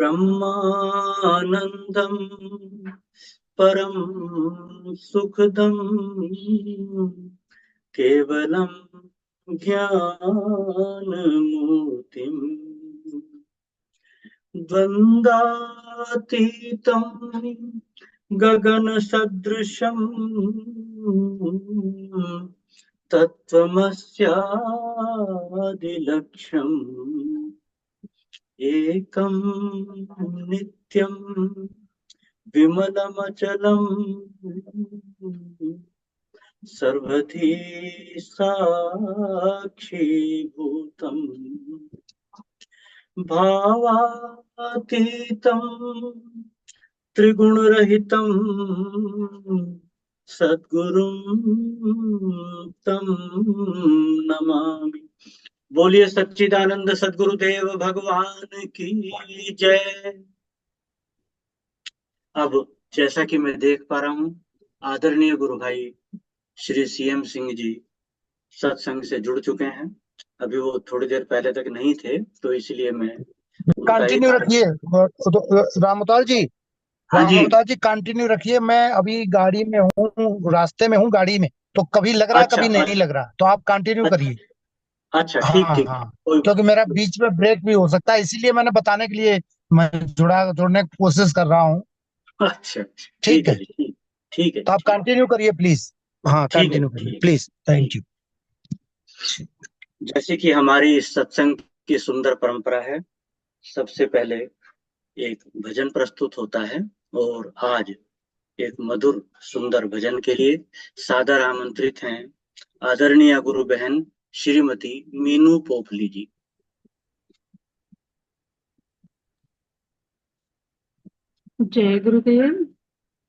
ब्रह्मानंदं परम सुखदं केवलं ज्ञानमूर्तिम् द्वन्द्वातीतं गगनसदृशं तत्त्वमस्यादिलक्ष्यम् एकं नित्यं विमलमचलं सर्वधी साक्षीभूतम् भावातीतं त्रिगुणरहितं सद्गुरुं तं नमामि। बोलिए सच्चिदानंद सद्गुरुदेव भगवान की जय। अब जैसा कि मैं देख पा रहा हूँ, आदरणीय गुरु भाई श्री सीएम सिंह जी सत्संग से जुड़ चुके हैं। अभी वो थोड़ी देर पहले तक नहीं थे, तो इसलिए मैं उनका एक। कंटिन्यू रखिए। रामोताल जी, हाँ जी। रामोताल जी कंटिन्यू रखिए। मैं अभी गाड़ी में हूँ, रास्ते में हूँ गाड़ी में, तो कभी लग रहा अच्छा कभी नहीं अच्छा। लग रहा, तो आप कंटिन्यू अच्छा करिए। अच्छा, ठीक हाँ ठीक। हाँ, कोई बात क्योंकि मेरा बीच में ब्रेक भी हो सकता है, इसीलिए मैंने बताने के लिए मैं जुड़ने की कोशिश कर रहा हूँ। नहीं। अच्छा अच्छा, ठीक ठीक है है, जी, ठीक। ठीक है तो जी, आप ठीक। कंटिन्यू करिए प्लीज। हाँ, ठीक है कंटिन्यू करिए ठीक। प्लीज, थैंक ठीक। यू। जैसे कि हमारी इस सत्संग की सुंदर परंपरा है, सबसे पहले एक भजन प्रस्तुत होता है। और आज एक मधुर सुंदर भजन के लिए सादर आमंत्रित हैं आदरणीय गुरु बहन श्रीमती मीनू पोपली जी। जय गुरुदेव।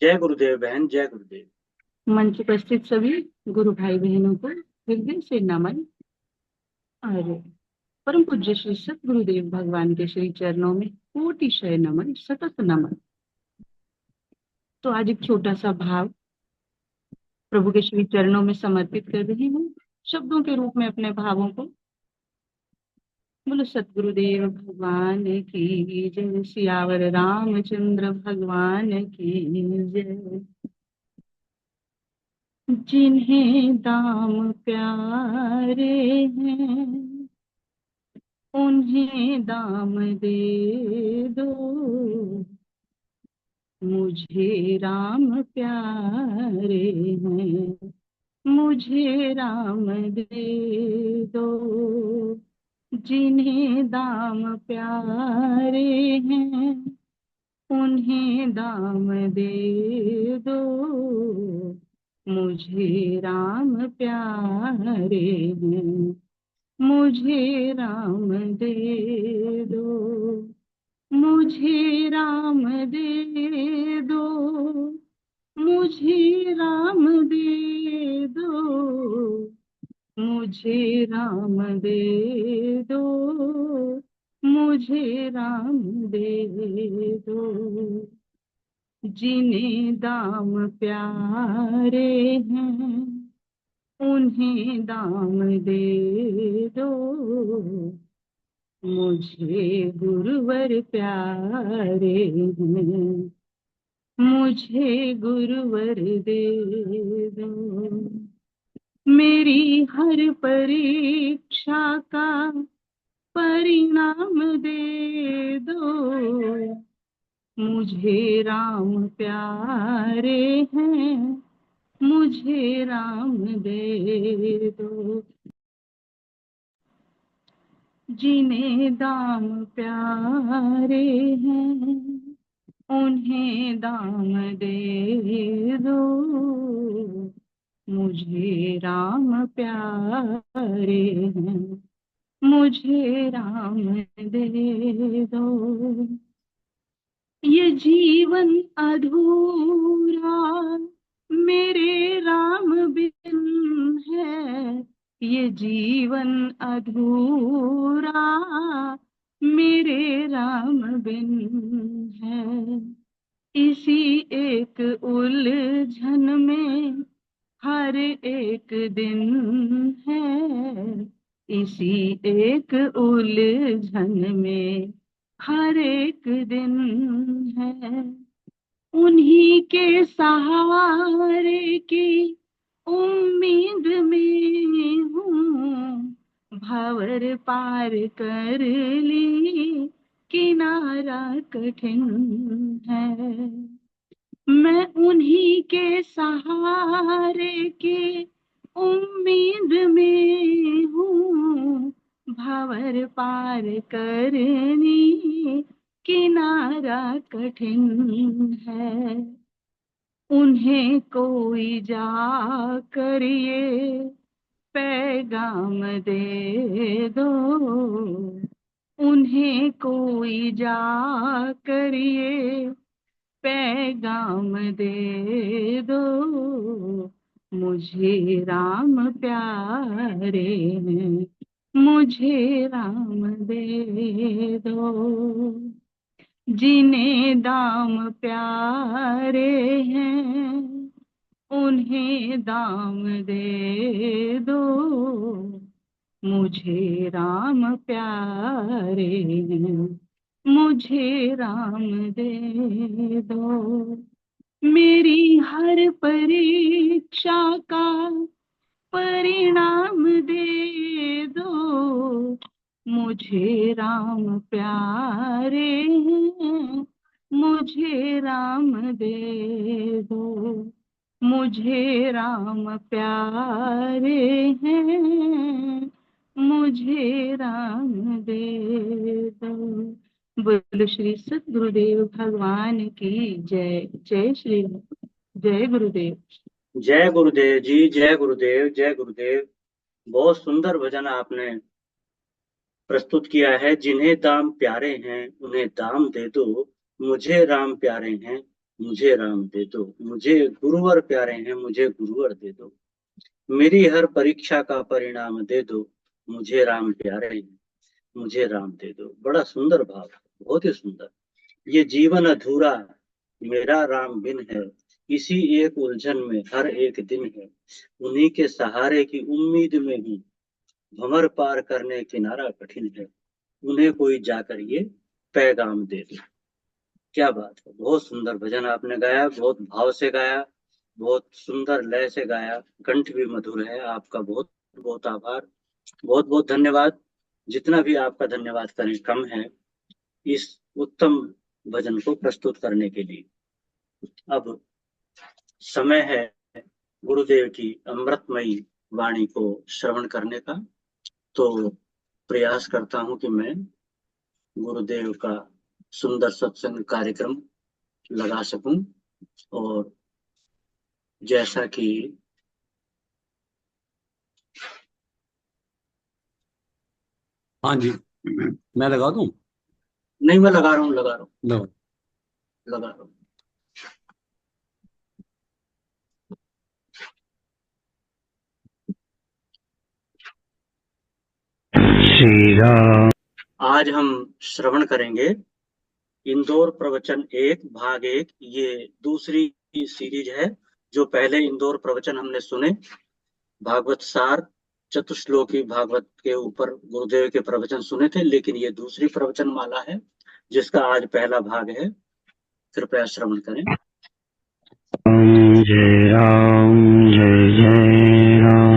जय गुरुदेव बहन, जय गुरुदेव। मंच उपस्थित सभी गुरु भाई बहनों को हृदय से नमन। और परम पूज्य श्री सतगुरुदेव भगवान के श्री चरणों में कोटिशय नमन, सतत नमन। तो आज एक छोटा सा भाव प्रभु के श्री चरणों में समर्पित कर रही हूँ, शब्दों के रूप में अपने भावों को। बोलो सतगुरुदेव भगवान की जय, सियावर रामचंद्र भगवान की जय। जिन्हें दाम प्यारे हैं उन्हें दाम दे दो, मुझे राम प्यारे हैं मुझे राम दे दो। जिन्हें दाम प्यारे हैं उन्हें दाम दे दो, मुझे राम प्यारे हैं मुझे राम दे दो, मुझे राम दे दो, मुझे राम दे दो, मुझे राम दे दो, मुझे राम दे दो। जिन्हें दाम प्यारे हैं उन्हें दाम दे दो, मुझे गुरुवर प्यारे हैं मुझे गुरुवर दे दो। मेरी हर परीक्षा का परिणाम दे दो, मुझे राम प्यारे हैं मुझे राम दे दो। जिन्हें दाम प्यारे हैं उन्हें दाम दे दो, मुझे राम प्यारे हैं मुझे राम दे दो। ये जीवन अधूरा मेरे राम बिन है, ये जीवन अधूरा मेरे राम बिन है। इसी एक उलझन में हर एक दिन है, इसी एक उलझन में हर एक दिन है। उन्हीं के सहारे की उम्मीद में हूँ, भंवर पार कर ली किनारा कठिन है। मैं उन्हीं के सहारे की उम्मीद में हूँ, भंवर पार करनी किनारा कठिन है। उन्हें कोई जा कर ये पैगाम दे दो, उन्हें कोई जा कर ये पैगाम दे दो, मुझे राम प्यारे हैं, मुझे राम दे दो। जिन्हें दाम प्यारे हैं, उन्हें दाम दे दो, मुझे राम प्यारे हैं, मुझे राम दे दो। मेरी हर परीक्षा का परिणाम दे दो, मुझे राम प्यारे हैं, मुझे राम दे दो, मुझे राम प्यारे हैं, मुझे राम दे दो। बोलो श्री सद्गुरुदेव भगवान की जय। जय श्री राम। जय गुरुदेव। जय गुरुदेव जी, जय गुरुदेव, जय गुरुदेव। बहुत सुंदर भजन आपने प्रस्तुत किया है। जिन्हें दाम प्यारे हैं उन्हें दाम दे दो, मुझे राम प्यारे हैं, मुझे राम दे दो, मुझे गुरुवर प्यारे हैं, मुझे गुरुवर दे दो। मेरी हर परीक्षा का परिणाम दे दो, मुझे राम प्यारे हैं, मुझे राम दे दो। बड़ा सुंदर भाव है, बहुत ही सुंदर। ये जीवन अधूरा मेरा राम बिन है, इसी एक उलझन में हर एक दिन है। उन्हीं के सहारे की उम्मीद में हूँ, भंवर पार करने किनारा कठिन है। उन्हें कोई जाकर ये पैगाम दे दे। क्या बात है, बहुत सुंदर भजन आपने गाया, बहुत भाव से गाया, बहुत सुंदर लय से गाया, कंठ भी मधुर है। आपका बहुत बहुत आभार, बहुत बहुत धन्यवाद। जितना भी आपका धन्यवाद करें कम है इस उत्तम भजन को प्रस्तुत करने के लिए। अब समय है गुरुदेव की अमृतमयी वाणी को श्रवण करने का। तो प्रयास करता हूं कि मैं गुरुदेव का सुंदर सत्संग कार्यक्रम लगा सकूं। और जैसा कि हाँ जी, मैं लगा दूं। नहीं, मैं लगा रहा हूँ, लगा रहा हूँ, लो। लगा रहा हूँ। श्री राम। आज हम श्रवण करेंगे इंदौर प्रवचन 1 भाग 1। ये दूसरी सीरीज है। जो पहले इंदौर प्रवचन हमने सुने, भागवत सार चतुश्लोकी भागवत के ऊपर गुरुदेव के प्रवचन सुने थे, लेकिन ये दूसरी प्रवचन माला है जिसका आज पहला भाग है। कृपया श्रवण करें। जय राम, जय जय राम।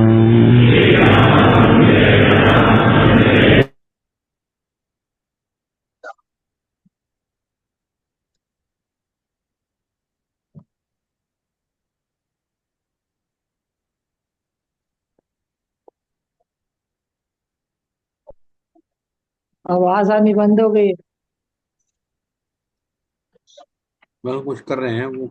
आवाज आनी बंद हो गई। वो कुछ कर रहे हैं वो।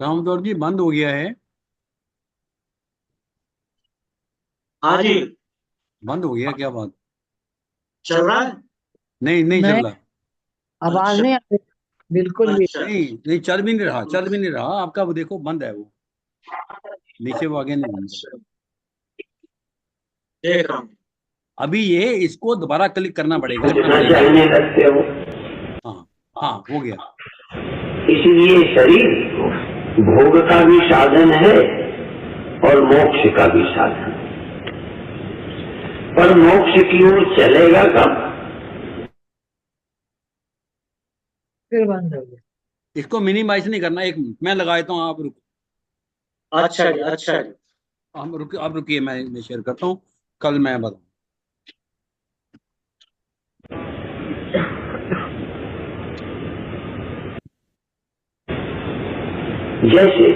रामदौर जी बंद हो गया है। हाँ जी, बंद हो गया, क्या बात? चल रहा है। नहीं, नहीं नहीं, चल रहा। आवाज अच्छा, नहीं आ रही बिल्कुल भी। अच्छा, नहीं नहीं, चल भी नहीं रहा, चल भी नहीं रहा आपका। वो देखो बंद है वो। नीचे वो आगे नहीं। अच्छा, देख रहा हूँ। अभी ये इसको दोबारा क्लिक करना पड़ेगा। सोचना चाहने लगते हो। हाँ हाँ, हो गया। इसलिए शरीर भोग का भी साधन है और मोक्ष का भी साधन। पर मोक्ष की ओर चलेगा कब? फिर बंद हो गया। इसको मिनिमाइज नहीं करना। 1 मिनट मैं लगा देता हूँ, आप रुक। अच्छा जी, अच्छा जी। आप रुकिए, मैं शेयर करता हूँ, कल मैं बताऊँ। जैसे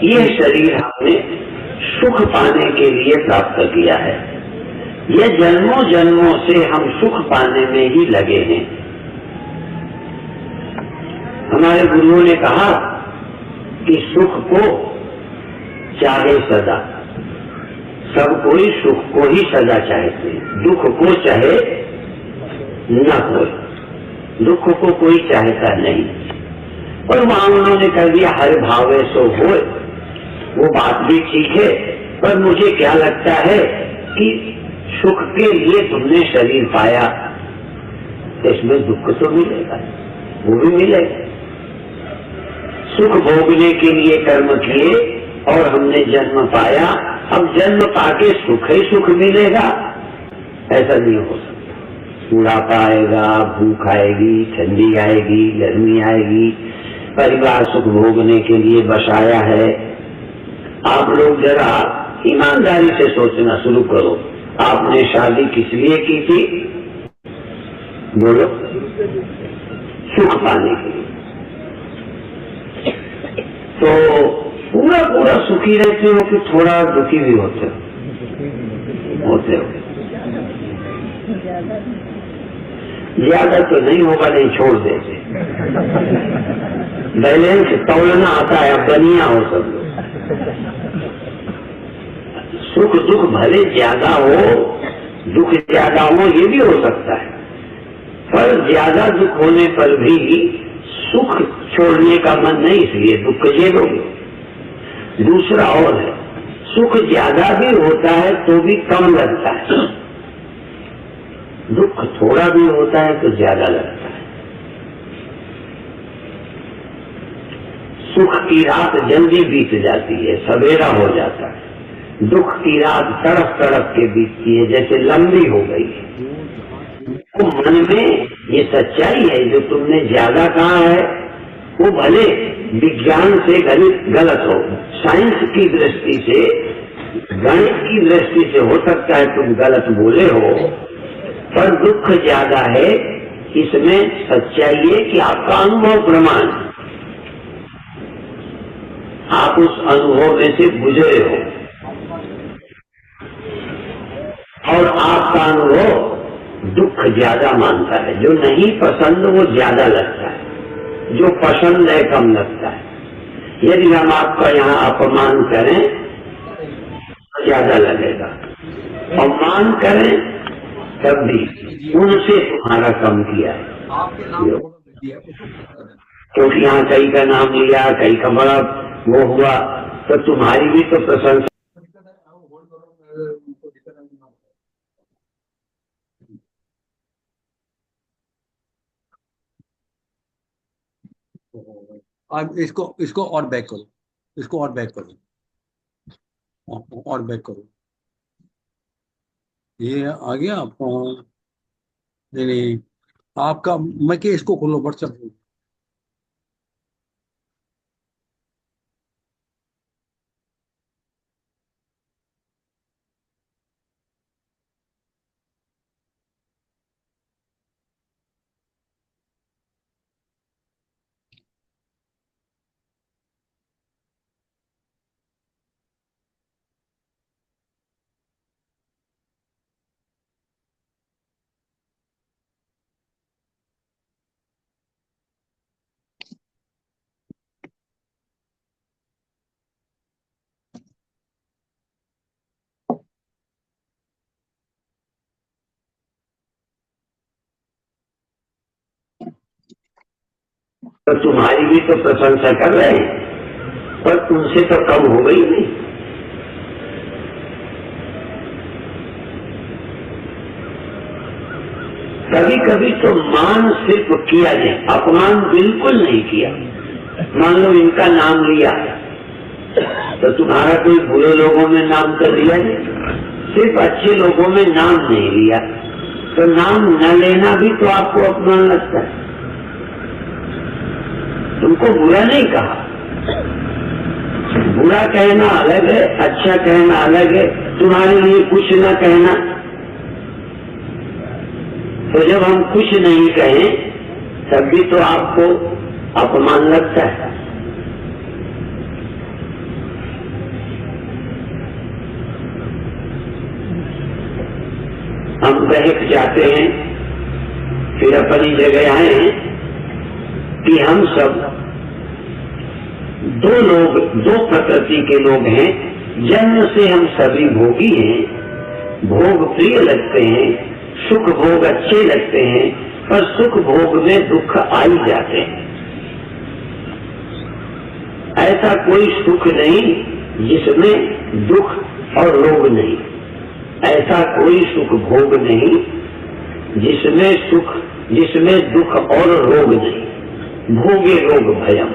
ये शरीर हमने सुख पाने के लिए प्राप्त किया है, ये जन्मों जन्मों से हम सुख पाने में ही लगे हैं। हमारे गुरुओं ने कहा कि सुख को चाहे सदा, सब कोई सुख को ही सदा चाहते हैं, दुख को चाहे न कोई, दुख को कोई चाहता नहीं। और वहां उन्होंने कह दिया हर भावे सो होए, वो बात भी ठीक है, पर मुझे क्या लगता है कि सुख के लिए तुमने शरीर पाया, इसमें दुख तो मिलेगा, वो भी मिलेगा। सुख भोगने के लिए कर्म किए और हमने जन्म पाया, अब जन्म पाके सुख ही सुख मिलेगा, ऐसा नहीं हो सकता। बुढ़ापा आएगा, भूख आएगी, ठंडी आएगी, गर्मी आएगी, परिवार सुख भोगने के लिए बसाया है। आप लोग जरा ईमानदारी से सोचना शुरू करो, आपने शादी किस लिए की थी? बोलो, सुख पाने के लिए। तो पूरा पूरा सुखी रहते हो कि थोड़ा दुखी भी होते हो? ज्यादा तो नहीं होगा, नहीं छोड़ देते। बैलेंस तौलना आता है, अब बनिया हो सब लोग। सुख दुख भले ज्यादा हो, दुख ज्यादा हो, ये भी हो सकता है, पर ज्यादा दुख होने पर भी सुख छोड़ने का मन नहीं, इसलिए दुख झेलोगे। दूसरा और है, सुख ज्यादा भी होता है तो भी कम लगता है, दुख थोड़ा भी होता है तो ज्यादा लगता है। सुख की रात जल्दी बीत जाती है, सवेरा हो जाता है। दुख की रात तड़प तड़प के बीतती है, जैसे लंबी हो गई है। तो मन में ये सच्चाई है, जो तुमने ज्यादा कहा है वो भले विज्ञान से गलत हो, साइंस की दृष्टि से, गणित की दृष्टि से हो सकता है तुम गलत बोले हो, पर दुख ज्यादा है, इसमें सच्चाई है कि आपका अनुभव प्रमाण, आप उस अनुभव में से गुजरे हो, और आपका अनुभव दुख ज्यादा मानता है। जो नहीं पसंद वो ज्यादा लगता है, जो पसंद है कम लगता है। यदि हम आपका यहाँ अपमान करें तो ज्यादा लगेगा, और मान करें तब भी उनसे तुम्हारा कम किया है, क्योंकि यहाँ कई का नाम लिया, कई का बड़ा वो हुआ, तो तुम्हारी भी तो प्रशंसा। अब इसको और बैक करो, इसको और बैक करो, और बैक करो। ये आ गया आपको? नहीं नहीं, आपका मैं के इसको खोलो, व्हाट्सएप। तो तुम्हारी भी तो प्रशंसा कर रहे हैं, पर उनसे तो कम हो गई नहीं। कभी कभी तो मान सिर्फ किया जाए, अपमान बिल्कुल नहीं किया। मान लो इनका नाम लिया तो तुम्हारा कोई बुरे लोगों में नाम तो लिया नहीं, सिर्फ अच्छे लोगों में नाम नहीं लिया, तो नाम न लेना भी तो आपको अपमान लगता है। तुमको बुरा नहीं कहा, बुरा कहना अलग है, अच्छा कहना अलग है, तुम्हारे लिए कुछ न कहना। तो जब हम कुछ नहीं कहें तब भी तो आपको अपमान लगता है। हम बहक जाते हैं, फिर अपनी जगह आए कि हम सब दो प्रकृति के लोग हैं। जन्म से हम सभी भोगी हैं, भोग प्रिय लगते हैं, सुख भोग अच्छे लगते हैं, पर सुख भोग में दुख आ ही जाते हैं। ऐसा कोई सुख नहीं जिसमें दुख और रोग नहीं, ऐसा कोई सुख भोग नहीं जिसमें दुख और रोग नहीं। भोगे रोग भयम,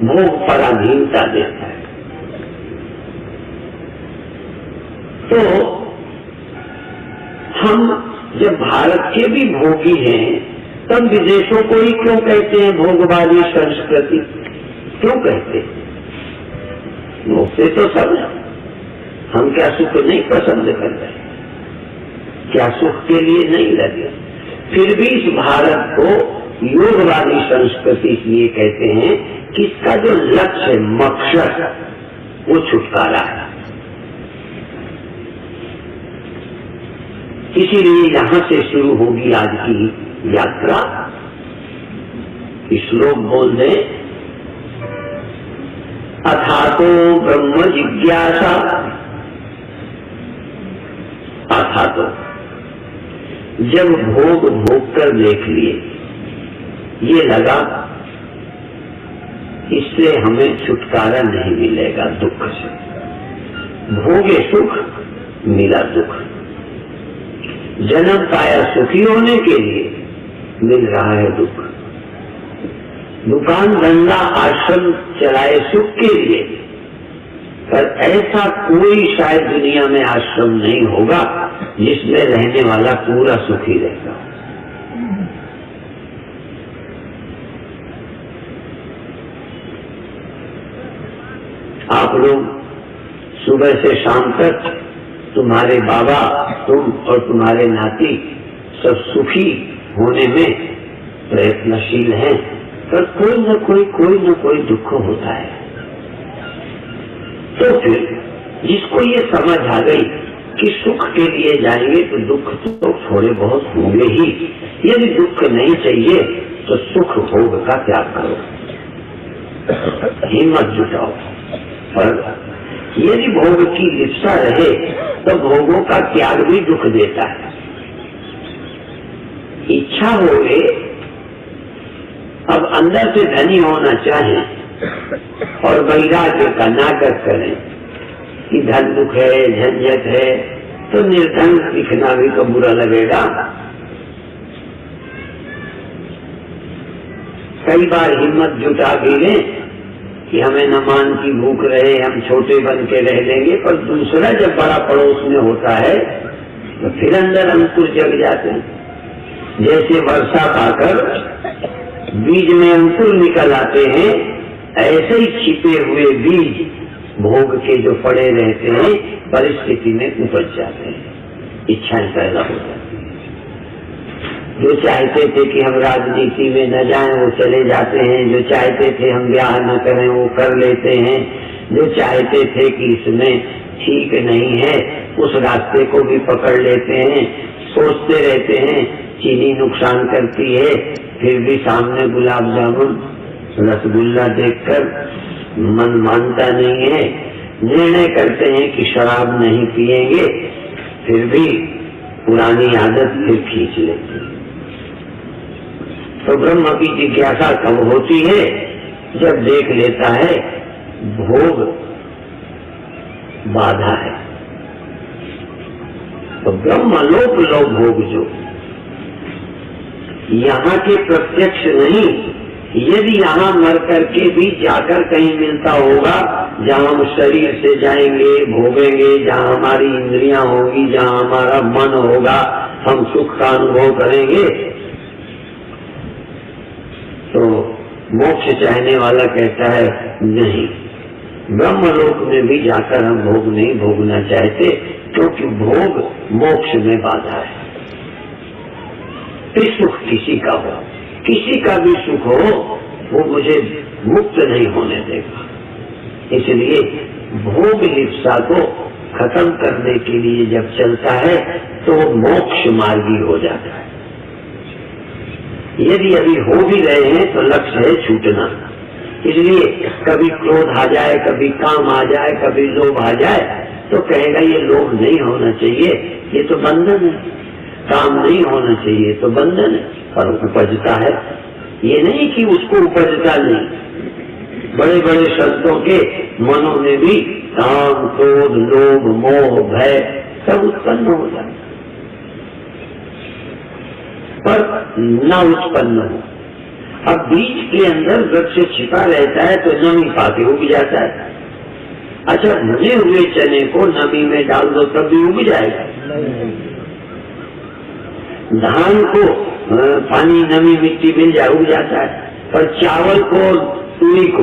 भोग पराधीनता देता है। तो हम जब भारत के भी भोगी हैं तब विदेशों को ही क्यों कहते हैं भोगवादी संस्कृति? क्यों कहते हैं? भोगते तो सब है। हम क्या सुख नहीं पसंद कर रहे, क्या सुख के लिए नहीं लगे? फिर भी इस भारत को योगवादी संस्कृति इसलिए कहते हैं कि इसका जो लक्ष्य मकसद वो छुटकारा है। इसीलिए यहां से शुरू होगी आज की यात्रा। श्लोक बोल दे, अथातो ब्रह्म जिज्ञासा। अथातो जब भोग कर देख लिए, ये लगा इससे हमें छुटकारा नहीं मिलेगा दुख से। भोगे सुख, मिला दुख। जन्म पाया सुखी होने के लिए, मिल रहा है दुख। दुकान धंधा आश्रम चलाए सुख के लिए, पर ऐसा कोई शायद दुनिया में आश्रम नहीं होगा जिसमें रहने वाला पूरा सुखी रहता। आप लोग सुबह से शाम तक, तुम्हारे बाबा, तुम और तुम्हारे नाती सब सुखी होने में प्रयत्नशील हैं, पर कोई न कोई दुख होता है। तो फिर जिसको ये समझ आ गई कि सुख के लिए जाएंगे तो दुख तो थोड़े बहुत होंगे ही, यदि दुख नहीं चाहिए तो सुख भोग का त्याग करो, हिम्मत जुटाओ। पर यदि भोग की लिप्सा रहे तो भोगों का त्याग भी दुख देता है। इच्छा होवे, अब अंदर से धनी होना चाहें और वैराग्य का नाटक करें कि धन दुख है, झंझट है, तो निर्धन दिखना भी तो बुरा लगेगा। कई बार हिम्मत जुटा भी लें कि हमें न मान की भूख रहे, हम छोटे बन के रह लेंगे, पर दूसरा जब बड़ा पड़ोस में होता है तो फिर अंदर अंकुर जग जाते हैं। जैसे वर्षा पाकर बीज में अंकुर निकल आते हैं, ऐसे ही छिपे हुए बीज भोग के जो पड़े रहते हैं परिस्थिति में उपज जाते हैं, इच्छाएं पैदा हो जाती हैं। जो चाहते थे कि हम राजनीति में न जाएं वो चले जाते हैं, जो चाहते थे हम ब्याह न करें वो कर लेते हैं, जो चाहते थे कि इसमें ठीक नहीं है उस रास्ते को भी पकड़ लेते हैं। सोचते रहते हैं चीनी नुकसान करती है, फिर भी सामने गुलाब जामुन रसगुल्ला देखकर मन मानता नहीं है। निर्णय करते हैं कि शराब नहीं पिएंगे, फिर भी पुरानी आदत फिर खींच लेते हैं। तो ब्रह्म की जिज्ञासा कब होती है? जब देख लेता है भोग बाधा है। तो ब्रह्मलोक लो भोग जो यहाँ के प्रत्यक्ष नहीं, यदि यहाँ मर करके भी जाकर कहीं मिलता होगा, जहाँ हम शरीर से जाएंगे, भोगेंगे, जहाँ हमारी इंद्रियां होगी, जहाँ हमारा मन होगा, हम सुख का अनुभव करेंगे, तो मोक्ष चाहने वाला कहता है नहीं, ब्रह्मलोक में भी जाकर हम भोग नहीं भोगना चाहते, क्योंकि भोग मोक्ष में बाधा है। फिर सुख किसी का हो, किसी का भी सुख हो, वो मुझे मुक्त नहीं होने देगा। इसलिए भोग लिप्सा को खत्म करने के लिए जब चलता है तो वो मोक्ष मार्गी हो जाता है। यदि अभी हो भी रहे हैं तो लक्ष्य है छूटना। इसलिए कभी क्रोध आ जाए, कभी काम आ जाए, कभी लोभ आ जाए, तो कहेगा ये लोभ नहीं होना चाहिए, ये तो बंधन है। काम नहीं होना चाहिए तो बंधन है, पर उपजता है। ये नहीं कि उसको उपजता नहीं। बड़े बड़े संतों के मनों में भी काम, क्रोध, लोभ, मोह, भय सब उत्पन्न हो जाता, पर न उत्पन्न हो। अब बीज के अंदर वृक्ष छिपा रहता है तो नमी पाके उग जाता है। अच्छा, भुने हुए चने को नमी में डाल दो तब भी उग जाएगा। धान को पानी, नमी, मिट्टी मिल जाए उग जाता है, पर चावल को, तुरी को,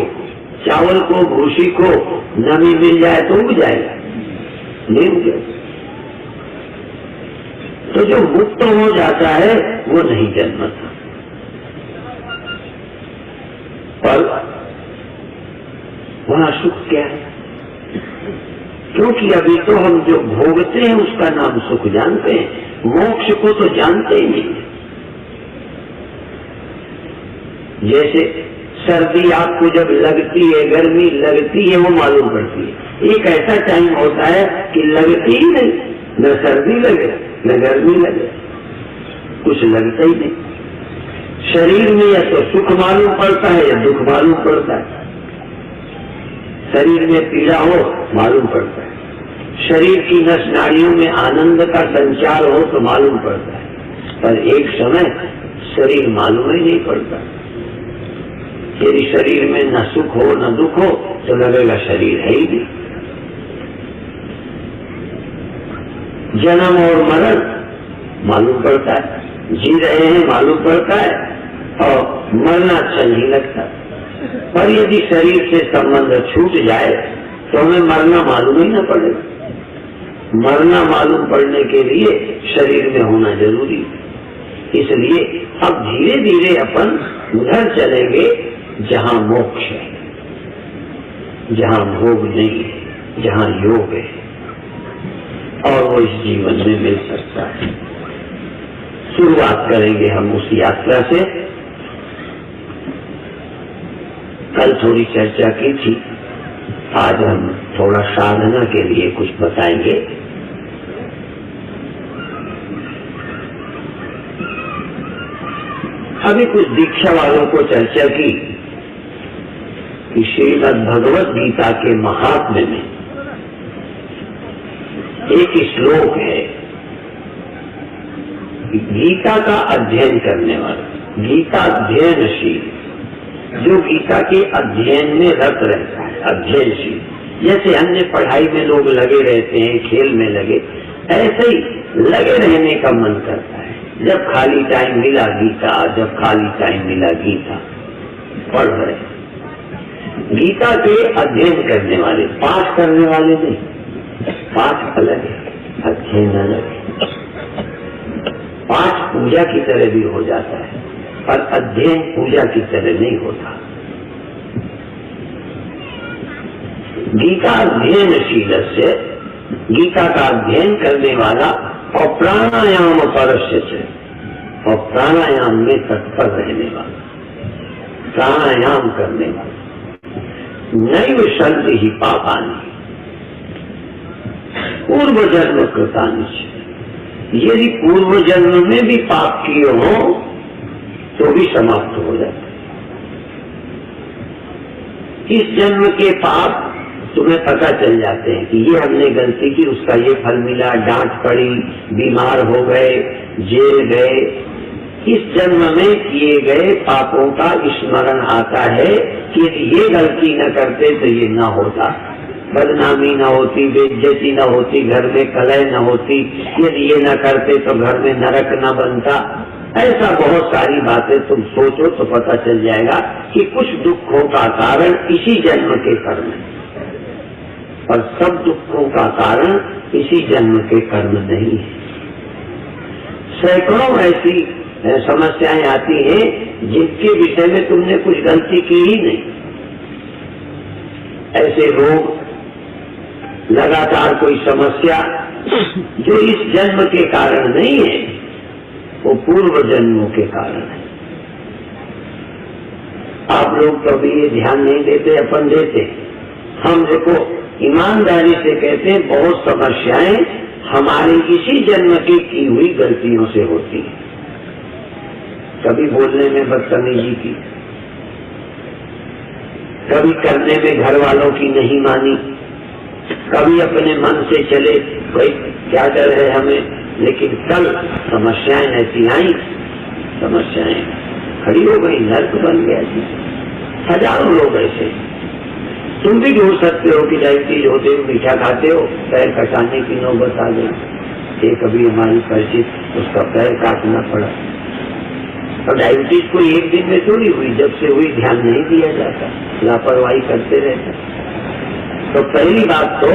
चावल को, भूसी को नमी मिल जाए तो उग जाएगा, नहीं उगेगा। तो जो मुक्त हो जाता है वो नहीं जन्मता। पर वहां सुख क्या है? क्योंकि अभी तो हम जो भोगते हैं उसका नाम सुख जानते हैं, मोक्ष को तो जानते ही नहीं। जैसे सर्दी आपको जब लगती है, गर्मी लगती है, वो मालूम पड़ती है। एक ऐसा टाइम होता है कि लगती ही नहीं, न सर्दी लगे न गर्मी लगे, कुछ लगता ही नहीं। शरीर में या तो सुख मालूम पड़ता है या दुख मालूम पड़ता है। शरीर में पीड़ा हो मालूम पड़ता है, शरीर की नस नाड़ियों में आनंद का संचार हो तो मालूम पड़ता है, पर एक समय शरीर मालूम ही नहीं पड़ता। यदि शरीर में न सुख हो न दुख हो तो लगेगा शरीर है ही नहीं। जन्म और मरण मालूम पड़ता है, जी रहे हैं मालूम पड़ता है, और मरना अच्छा नहीं लगता। पर यदि शरीर से संबंध छूट जाए तो हमें मरना मालूम ही न पड़ेगा। मरना मालूम पड़ने के लिए शरीर में होना जरूरी है। इसलिए अब धीरे धीरे अपन उधर चलेंगे जहाँ मोक्ष है, जहाँ भोग नहीं है, जहाँ योग है, और वो इस जीवन में मिल सकता है। शुरुआत करेंगे हम उस यात्रा से। कल थोड़ी चर्चा की थी, आज हम थोड़ा साधना के लिए कुछ बताएंगे। अभी कुछ दीक्षा वालों को चर्चा की कि श्रीमद् भगवत गीता के महात्म्य में एक श्लोक है, गीता का अध्ययन करने वाला, गीता अध्ययनशील, जो गीता के अध्ययन में रत रहता है, अध्ययनशील। जैसे अन्य पढ़ाई में लोग लगे रहते हैं, खेल में लगे, ऐसे ही लगे रहने का मन करता है। जब खाली टाइम मिला गीता, जब खाली टाइम मिला गीता पढ़ रहे। गीता के अध्ययन करने वाले, पाठ करने वाले नहीं, पाठ अलग है, अध्ययन अलग है। पाठ पूजा की तरह भी हो जाता है, पर अध्ययन पूजा की तरह नहीं होता। गीता अध्ययनशील से, गीता का अध्ययन करने वाला और प्राणायाम परस्य से, और प्राणायाम में तत्पर रहने वाला, प्राणायाम करने वाला। नैव सन्ति ही पापानि पूर्व जन्म कृतानि। यदि पूर्व जन्म में भी पाप किए हो तो भी समाप्त हो जाता। इस जन्म के पाप तुम्हें पता चल जाते हैं कि ये हमने गलती की, उसका ये फल मिला, डांट पड़ी, बीमार हो गए, जेल गए। इस जन्म में किए गए पापों का स्मरण आता है कि यदि ये गलती न करते तो ये न होता, बदनामी न होती, बेइज्जती न होती, घर में कलह न होती, यदि ये न करते तो घर में नरक न बनता। ऐसा बहुत सारी बातें तुम सोचो तो पता चल जाएगा कि कुछ दुखों का कारण इसी जन्म के कर्म है, और सब दुखों का कारण इसी जन्म के कर्म नहीं है। सैकड़ों ऐसी समस्याएं आती हैं जिनके विषय में तुमने कुछ गलती की ही नहीं। ऐसे रोग, लगातार कोई समस्या जो इस जन्म के कारण नहीं है, वो पूर्व जन्मों के कारण है। आप लोग कभी ये ध्यान नहीं देते, अपन देते। हम देखो ईमानदारी से कहते हैं, बहुत समस्याएं हमारी इसी जन्म की हुई गलतियों से होती है। कभी बोलने में बदतमीजी की, कभी करने में घर वालों की नहीं मानी, कभी अपने मन से चले, भाई क्या डर है हमें, लेकिन कल समस्याएं ऐसी आई, समस्याएं खड़ी हो गई, नर्क बन गया जी। हजारों लोग ऐसे। तुम भी ढूंढ सकते हो कि डायबिटीज होते हो, मीठा खाते हो, पैर कटाने की नौबत आ गई। एक अभी हमारी परिचित, उसका पैर काटना पड़ा। और डायबिटीज कोई एक दिन में थोड़ी हुई, जब से हुई ध्यान नहीं दिया जाता, लापरवाही करते रहते। तो पहली बात तो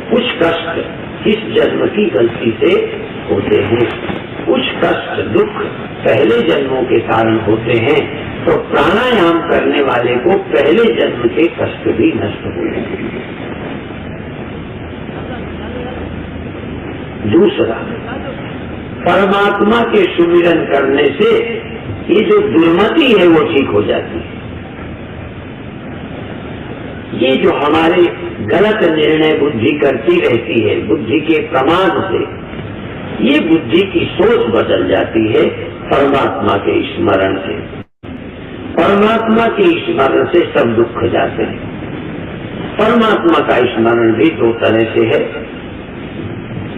कुछ कष्ट इस जन्म की गलती से होते हैं, कुछ कष्ट दुख पहले जन्मों के कारण होते हैं। तो प्राणायाम करने वाले को पहले जन्म के कष्ट भी नष्ट हो जाते हैं। दूसरा, परमात्मा के सुमिरन करने से ये जो दुर्मति है वो ठीक हो जाती है। ये जो हमारे गलत निर्णय बुद्धि करती रहती है, बुद्धि के प्रमाद से, ये बुद्धि की सोच बदल जाती है परमात्मा के स्मरण से। परमात्मा के स्मरण से सब दुख जाते हैं। परमात्मा का स्मरण भी दो तरह से है,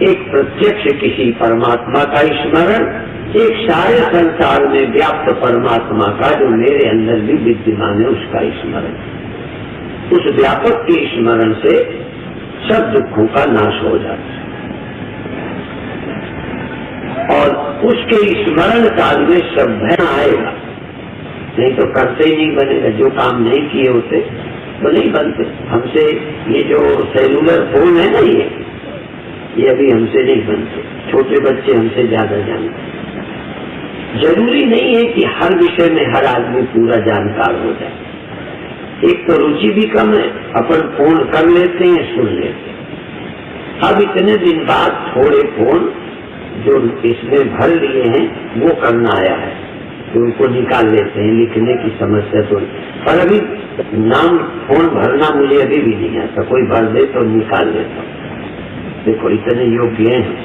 एक प्रत्यक्ष किसी परमात्मा का स्मरण, एक सारे संसार में व्याप्त परमात्मा का जो मेरे अंदर भी विद्यमान है उसका स्मरण। उस व्यापक के स्मरण से सब दुखों का नाश हो जाता है, और उसके स्मरण काल में सब भय आएगा। नहीं तो करते ही नहीं बनेगा, जो काम नहीं किए होते तो नहीं बनते। हमसे ये जो सेलुलर फोन है ना, ये अभी हमसे नहीं बनते, छोटे बच्चे हमसे ज्यादा जानते। जरूरी नहीं है कि हर विषय में हर आदमी पूरा जानकार हो जाए। एक तो रुचि भी कम है, अपन फोन कर लेते हैं, सुन लेते हैं। अब इतने दिन बाद थोड़े फोन जो इसमें भर लिए हैं वो करना आया है, तो उनको निकाल लेते हैं। लिखने की समस्या तो, पर अभी नाम फोन भरना मुझे अभी भी नहीं आता। कोई भर दे तो निकाल लेता हूँ। देखो इतने योग्य हैं।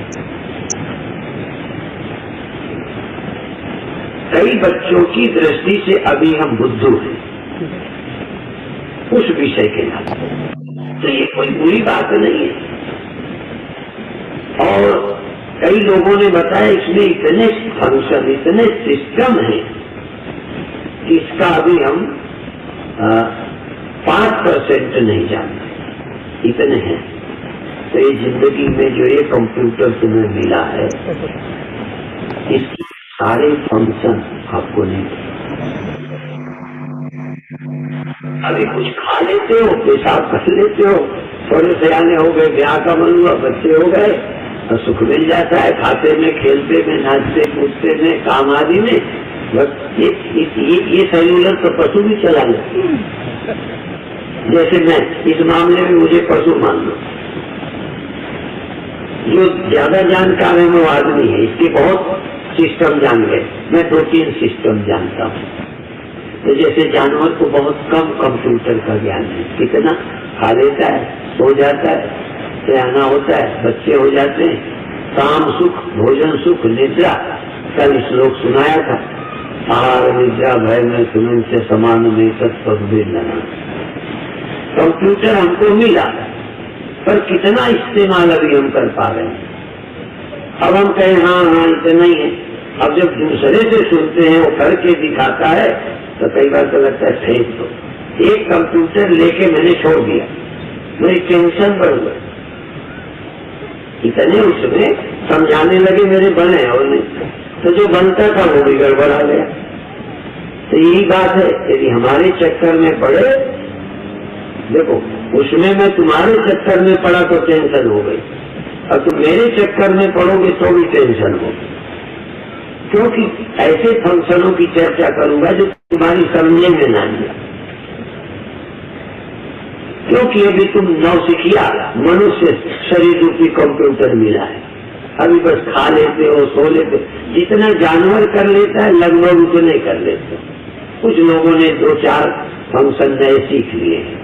कई बच्चों की दृष्टि से अभी हम बुद्धू हैं उस विषय के नाते, तो ये कोई बुरी बात नहीं है। और कई लोगों ने बताया इसमें इतने फंक्शन, इतने सिस्टम है कि इसका अभी हम 5% नहीं जानते, इतने हैं। तो ये जिंदगी में जो ये कंप्यूटर तुम्हें मिला है, इसके सारे फंक्शन आपको नहीं। अभी कुछ खा लेते हो, पेशाब कर लेते हो, थोड़े सयाने हो गए, ब्याह का मन हुआ, बच्चे हो गए, तो सुख मिल जाता है खाते में, खेलते में, नाचते कूदते में, काम आदि में। बस ये सेल्यूलर तो पशु भी चला लेते हैं। जैसे मैं इस मामले में मुझे पशु मान लो, जो ज्यादा जानकार है वो आदमी है, इसके बहुत सिस्टम जान गए, मैं 2-3 सिस्टम जानता हूँ। तो जैसे जानवर को बहुत कम कंप्यूटर का ज्ञान है, कितना खा लेता है, सो जाता है, सयाना होता है, बच्चे हो जाते हैं, काम सुख, भोजन सुख, निद्रा। कल श्लोक सुनाया था, आहार निद्रा भय में सुमन से समान में तत्पद भी लगा। कंप्यूटर हमको मिला, पर कितना इस्तेमाल अभी हम कर पा रहे हैं। अब हम कहें हाँ हाँ इतना ही है, अब जब दूसरे से सुनते हैं वो करके दिखाता है तो कई बार तो लगता है फेंक दो। एक कंप्यूटर लेके मैंने छोड़ दिया, मेरी टेंशन बढ़ गई, इतने उसमें समझाने लगे मेरे बने और नहीं, तो जो बनता था वो भी गड़बड़ा गया। तो यही बात है, यदि हमारे चक्कर में पड़े, देखो उसमें मैं तुम्हारे चक्कर में पड़ा तो टेंशन हो गई, और तुम मेरे चक्कर में पड़ोगे तो भी टेंशन होगी, क्योंकि ऐसे फंक्शनों की चर्चा करूंगा जो तुम्हारी समझने में ना लिया। क्योंकि अभी तुम नौसिखिया मनुष्य शरीर रूपी कंप्यूटर मिला है, अभी बस खा लेते हो, सो लेते हो, जितना जानवर कर लेता है लगभग उतने कर लेते हो। कुछ लोगों ने 2-4 फंक्शन नए सीख लिए हैं,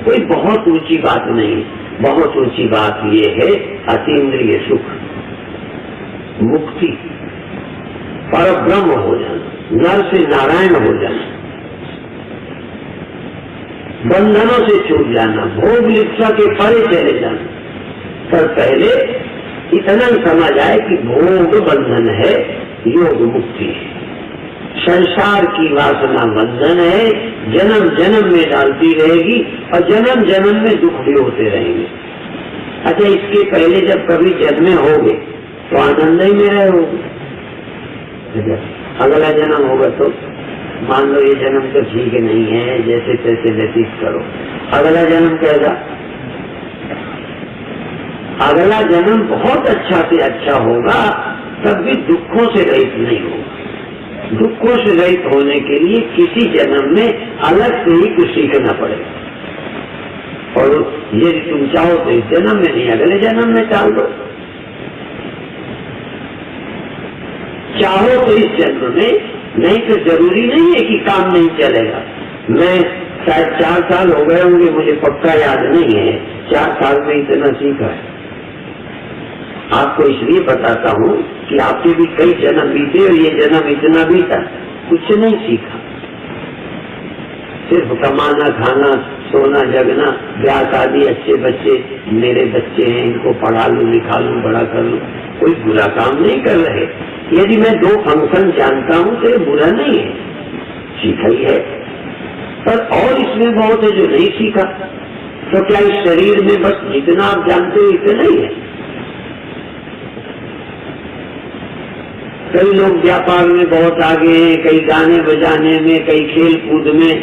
कोई बहुत ऊंची बात नहीं। बहुत ऊंची बात ये है अतीन्द्रिय सुख, मुक्ति, परब्रह्म हो जाना, नर से नारायण हो जाना, बंधनों से छूट जाना, भोग लिप्सा के परे चले जाना। पर पहले इतना ही समझ आए कि भोग बंधन है, योग मुक्ति है। संसार की वासना बंधन है, जन्म जन्म में डालती रहेगी और जन्म जन्म में दुख भी होते रहेंगे। अच्छा, इसके पहले जब कभी जन्मे होगे तो आनंद ही में रहे होगे। अगला जन्म होगा तो मान लो ये जन्म तो ठीक नहीं है, जैसे तैसे व्यतीत करो। अगला जन्म कैसा? अगला जन्म बहुत अच्छा से अच्छा होगा, तब भी दुखों से रहित नहीं होगा। दुखों से रहित होने के लिए किसी जन्म में अलग से ही कुछ सीखना पड़ेगा, और यदि तुम चाहो तो इस जन्म में नहीं अगले जन्म में डाल दो, चाहो तो इस जन्म में, नहीं तो जरूरी नहीं है कि काम नहीं चलेगा। मैं शायद 4 साल हो गए होंगे, मुझे पक्का याद नहीं है, 4 साल में इतना सीखा है। आपको इसलिए बताता हूँ कि आपके भी कई जन्म बीते और ये जन्म इतना बीता, कुछ नहीं सीखा। सिर्फ कमाना, खाना, सोना, जगना, ब्याह शादी, अच्छे बच्चे, मेरे बच्चे हैं इनको पढ़ा लूं, लिखा लूं, बड़ा कर लूं, कोई बुरा काम नहीं कर रहे। यदि मैं 2 फंक्शन जानता हूँ तो ये बुरा नहीं है, सीखा ही है। पर और इसमें बहुत है जो नहीं सीखा। तो क्या इस शरीर में बस जितना आप जानते हो इतना ही है? कई लोग व्यापार में बहुत आगे हैं, कई गाने बजाने में, कई खेल कूद में,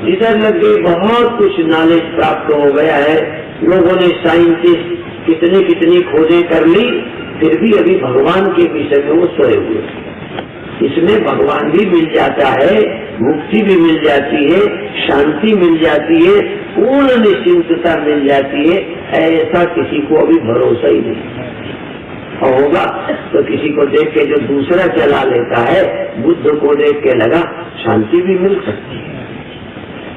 इधर लग गए, बहुत कुछ नॉलेज प्राप्त हो गया है। लोगों ने साइंटिस्ट कितनी कितनी खोजें कर ली, फिर भी अभी भगवान के विषय में वो सोए हुए। इसमें भगवान भी मिल जाता है, मुक्ति भी मिल जाती है, शांति मिल जाती है, पूर्ण निश्चिंतता मिल जाती है। ऐसा किसी को अभी भरोसा ही नहीं होगा। तो किसी को देख के जो दूसरा चला लेता है, बुद्ध को देख के लगा शांति भी मिल सकती है।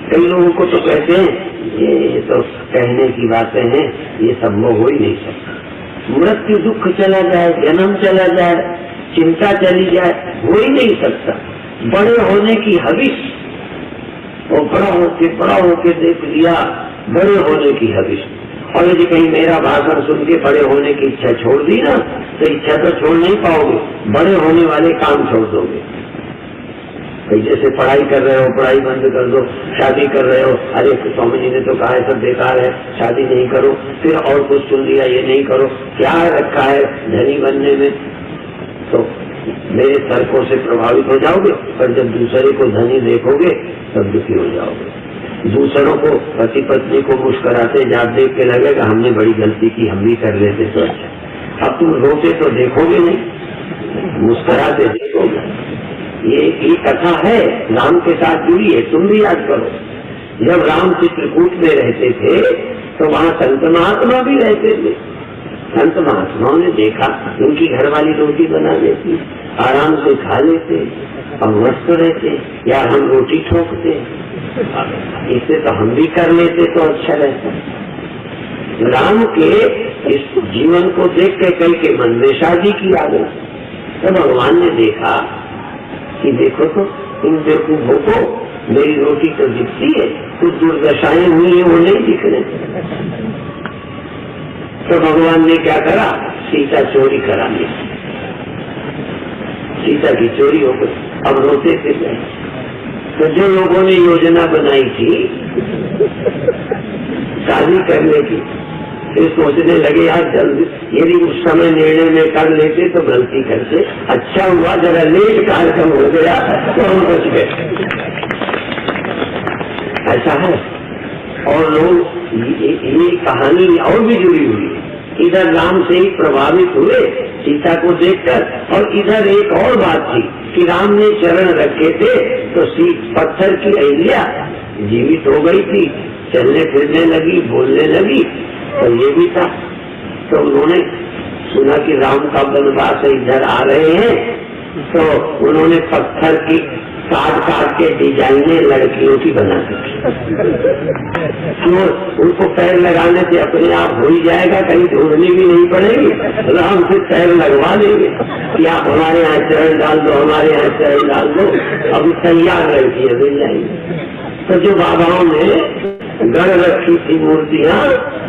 कई लोगों को तो कहते हैं ये तो कहने की बातें हैं, ये संभव हो ही नहीं सकता। मृत्यु दुख चला जाए, जन्म चला जाए, चिंता चली जाए, हो ही नहीं सकता। बड़े होने की हविस, और बड़ा होके देख लिया, बड़े होने की हविस। और यदि कहीं मेरा भाषण सुन के बड़े होने की इच्छा छोड़ दी ना, तो इच्छा तो छोड़ नहीं पाओगे, बड़े होने वाले काम छोड़ दोगे। कहीं जैसे पढ़ाई कर रहे हो, पढ़ाई बंद कर दो, शादी कर रहे हो, अरे स्वामी जी ने तो कहा है सब बेकार है, शादी नहीं करो, फिर और कुछ सुन लिया, ये नहीं करो, क्या रखा है धनी बनने में, तो मेरे तर्कों से प्रभावित हो जाओगे। पर जब दूसरे को धनी देखोगे तब दुखी हो जाओगे। दूसरों को, पति पत्नी को मुस्कुराते जाप देख के लगेगा हमने बड़ी गलती की, हम भी कर लेते तो अच्छा। अब तुम रोते तो देखोगे नहीं, मुस्कुराते देखोगे। ये कथा है, राम के साथ जुड़ी है, तुम भी याद करो। जब राम चित्रकूट में रहते थे तो वहाँ संत महात्मा भी रहते थे। संत महात्माओं ने देखा उनकी घरवाली रोटी बना देती, आराम से खा लेते और मस्त रहते, यार हम रोटी ठोकते, इससे तो हम भी कर लेते तो अच्छा रहता। राम के इस जीवन को देख के कई के मन में शादी की आ गई। तो भगवान ने देखा कि देखो तो इन बेवकूफों को मेरी रोटी तो दिखती है, कुछ दुर्दशाएं हुई है वो नहीं दिख रहे। तो भगवान ने क्या करा, सीता चोरी करा ली, सीता की चोरी हो गई। अब रोते फिर गए। तो जो लोगों ने योजना बनाई थी शादी करने की, फिर सोचने लगे यार जल्दी, यदि उस समय निर्णय में कर लेते तो गलती करते, अच्छा हुआ जरा लेट कार्यक्रम हो गया तो हम बच गए। ऐसा है। और लोग ये कहानी और भी जुड़ी हुई है। इधर राम से ही प्रभावित हुए सीता को देखकर, और इधर एक और बात थी कि राम ने चरण रखे थे तो पत्थर की अहिल्या जीवित हो गई थी, चलने फिरने लगी, बोलने लगी। तो ये भी था। तो उन्होंने सुना कि राम का वनवास इधर आ रहे हैं, तो उन्होंने पत्थर की काट के डिजाइने लड़कियों की बना दी। क्यों? उनको पैर लगाने से अपने आप हो ही जाएगा, कहीं ढूंढनी भी नहीं पड़ेगी। राम से पैर लगवा देंगे कि आप हमारे यहाँ चरण डाल दो, हमारे यहाँ चरण डाल दो, अभी तैयार लड़कियां मिल जाएंगी। तो जो बाबाओं ने गढ़ रखी थी मूर्तियां,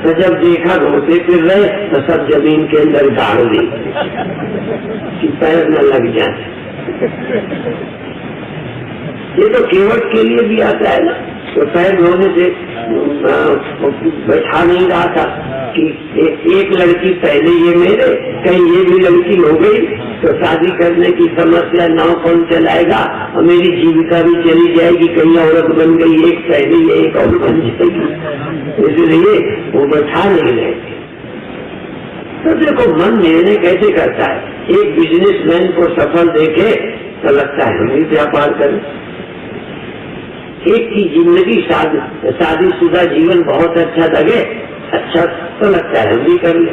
तो जब देखा घोटे फिर रहे तो सब जमीन के अंदर गाड़ दी कि पैर न लग जाए। ये तो केवट के लिए भी आता है ना। तो पैर धोने से बैठा नहीं रहा था कि एक लड़की पहले ये मेरे, कहीं ये भी लड़की हो गई तो शादी करने की समस्या, नाव कौन चलाएगा, और मेरी जीविका भी चली जाएगी, कहीं औरत बन गई, एक पहले एक और बन जाएगी। इसलिए वो बैठा नहीं रहे। तो देखो मन निर्णय कैसे करता है। एक बिजनेसमैन को सफल देखे तो लगता है हम भी व्यापार करें। एक की जिंदगी शादीशुदा जीवन बहुत अच्छा लगे, अच्छा तो लगता है हम भी कर ले।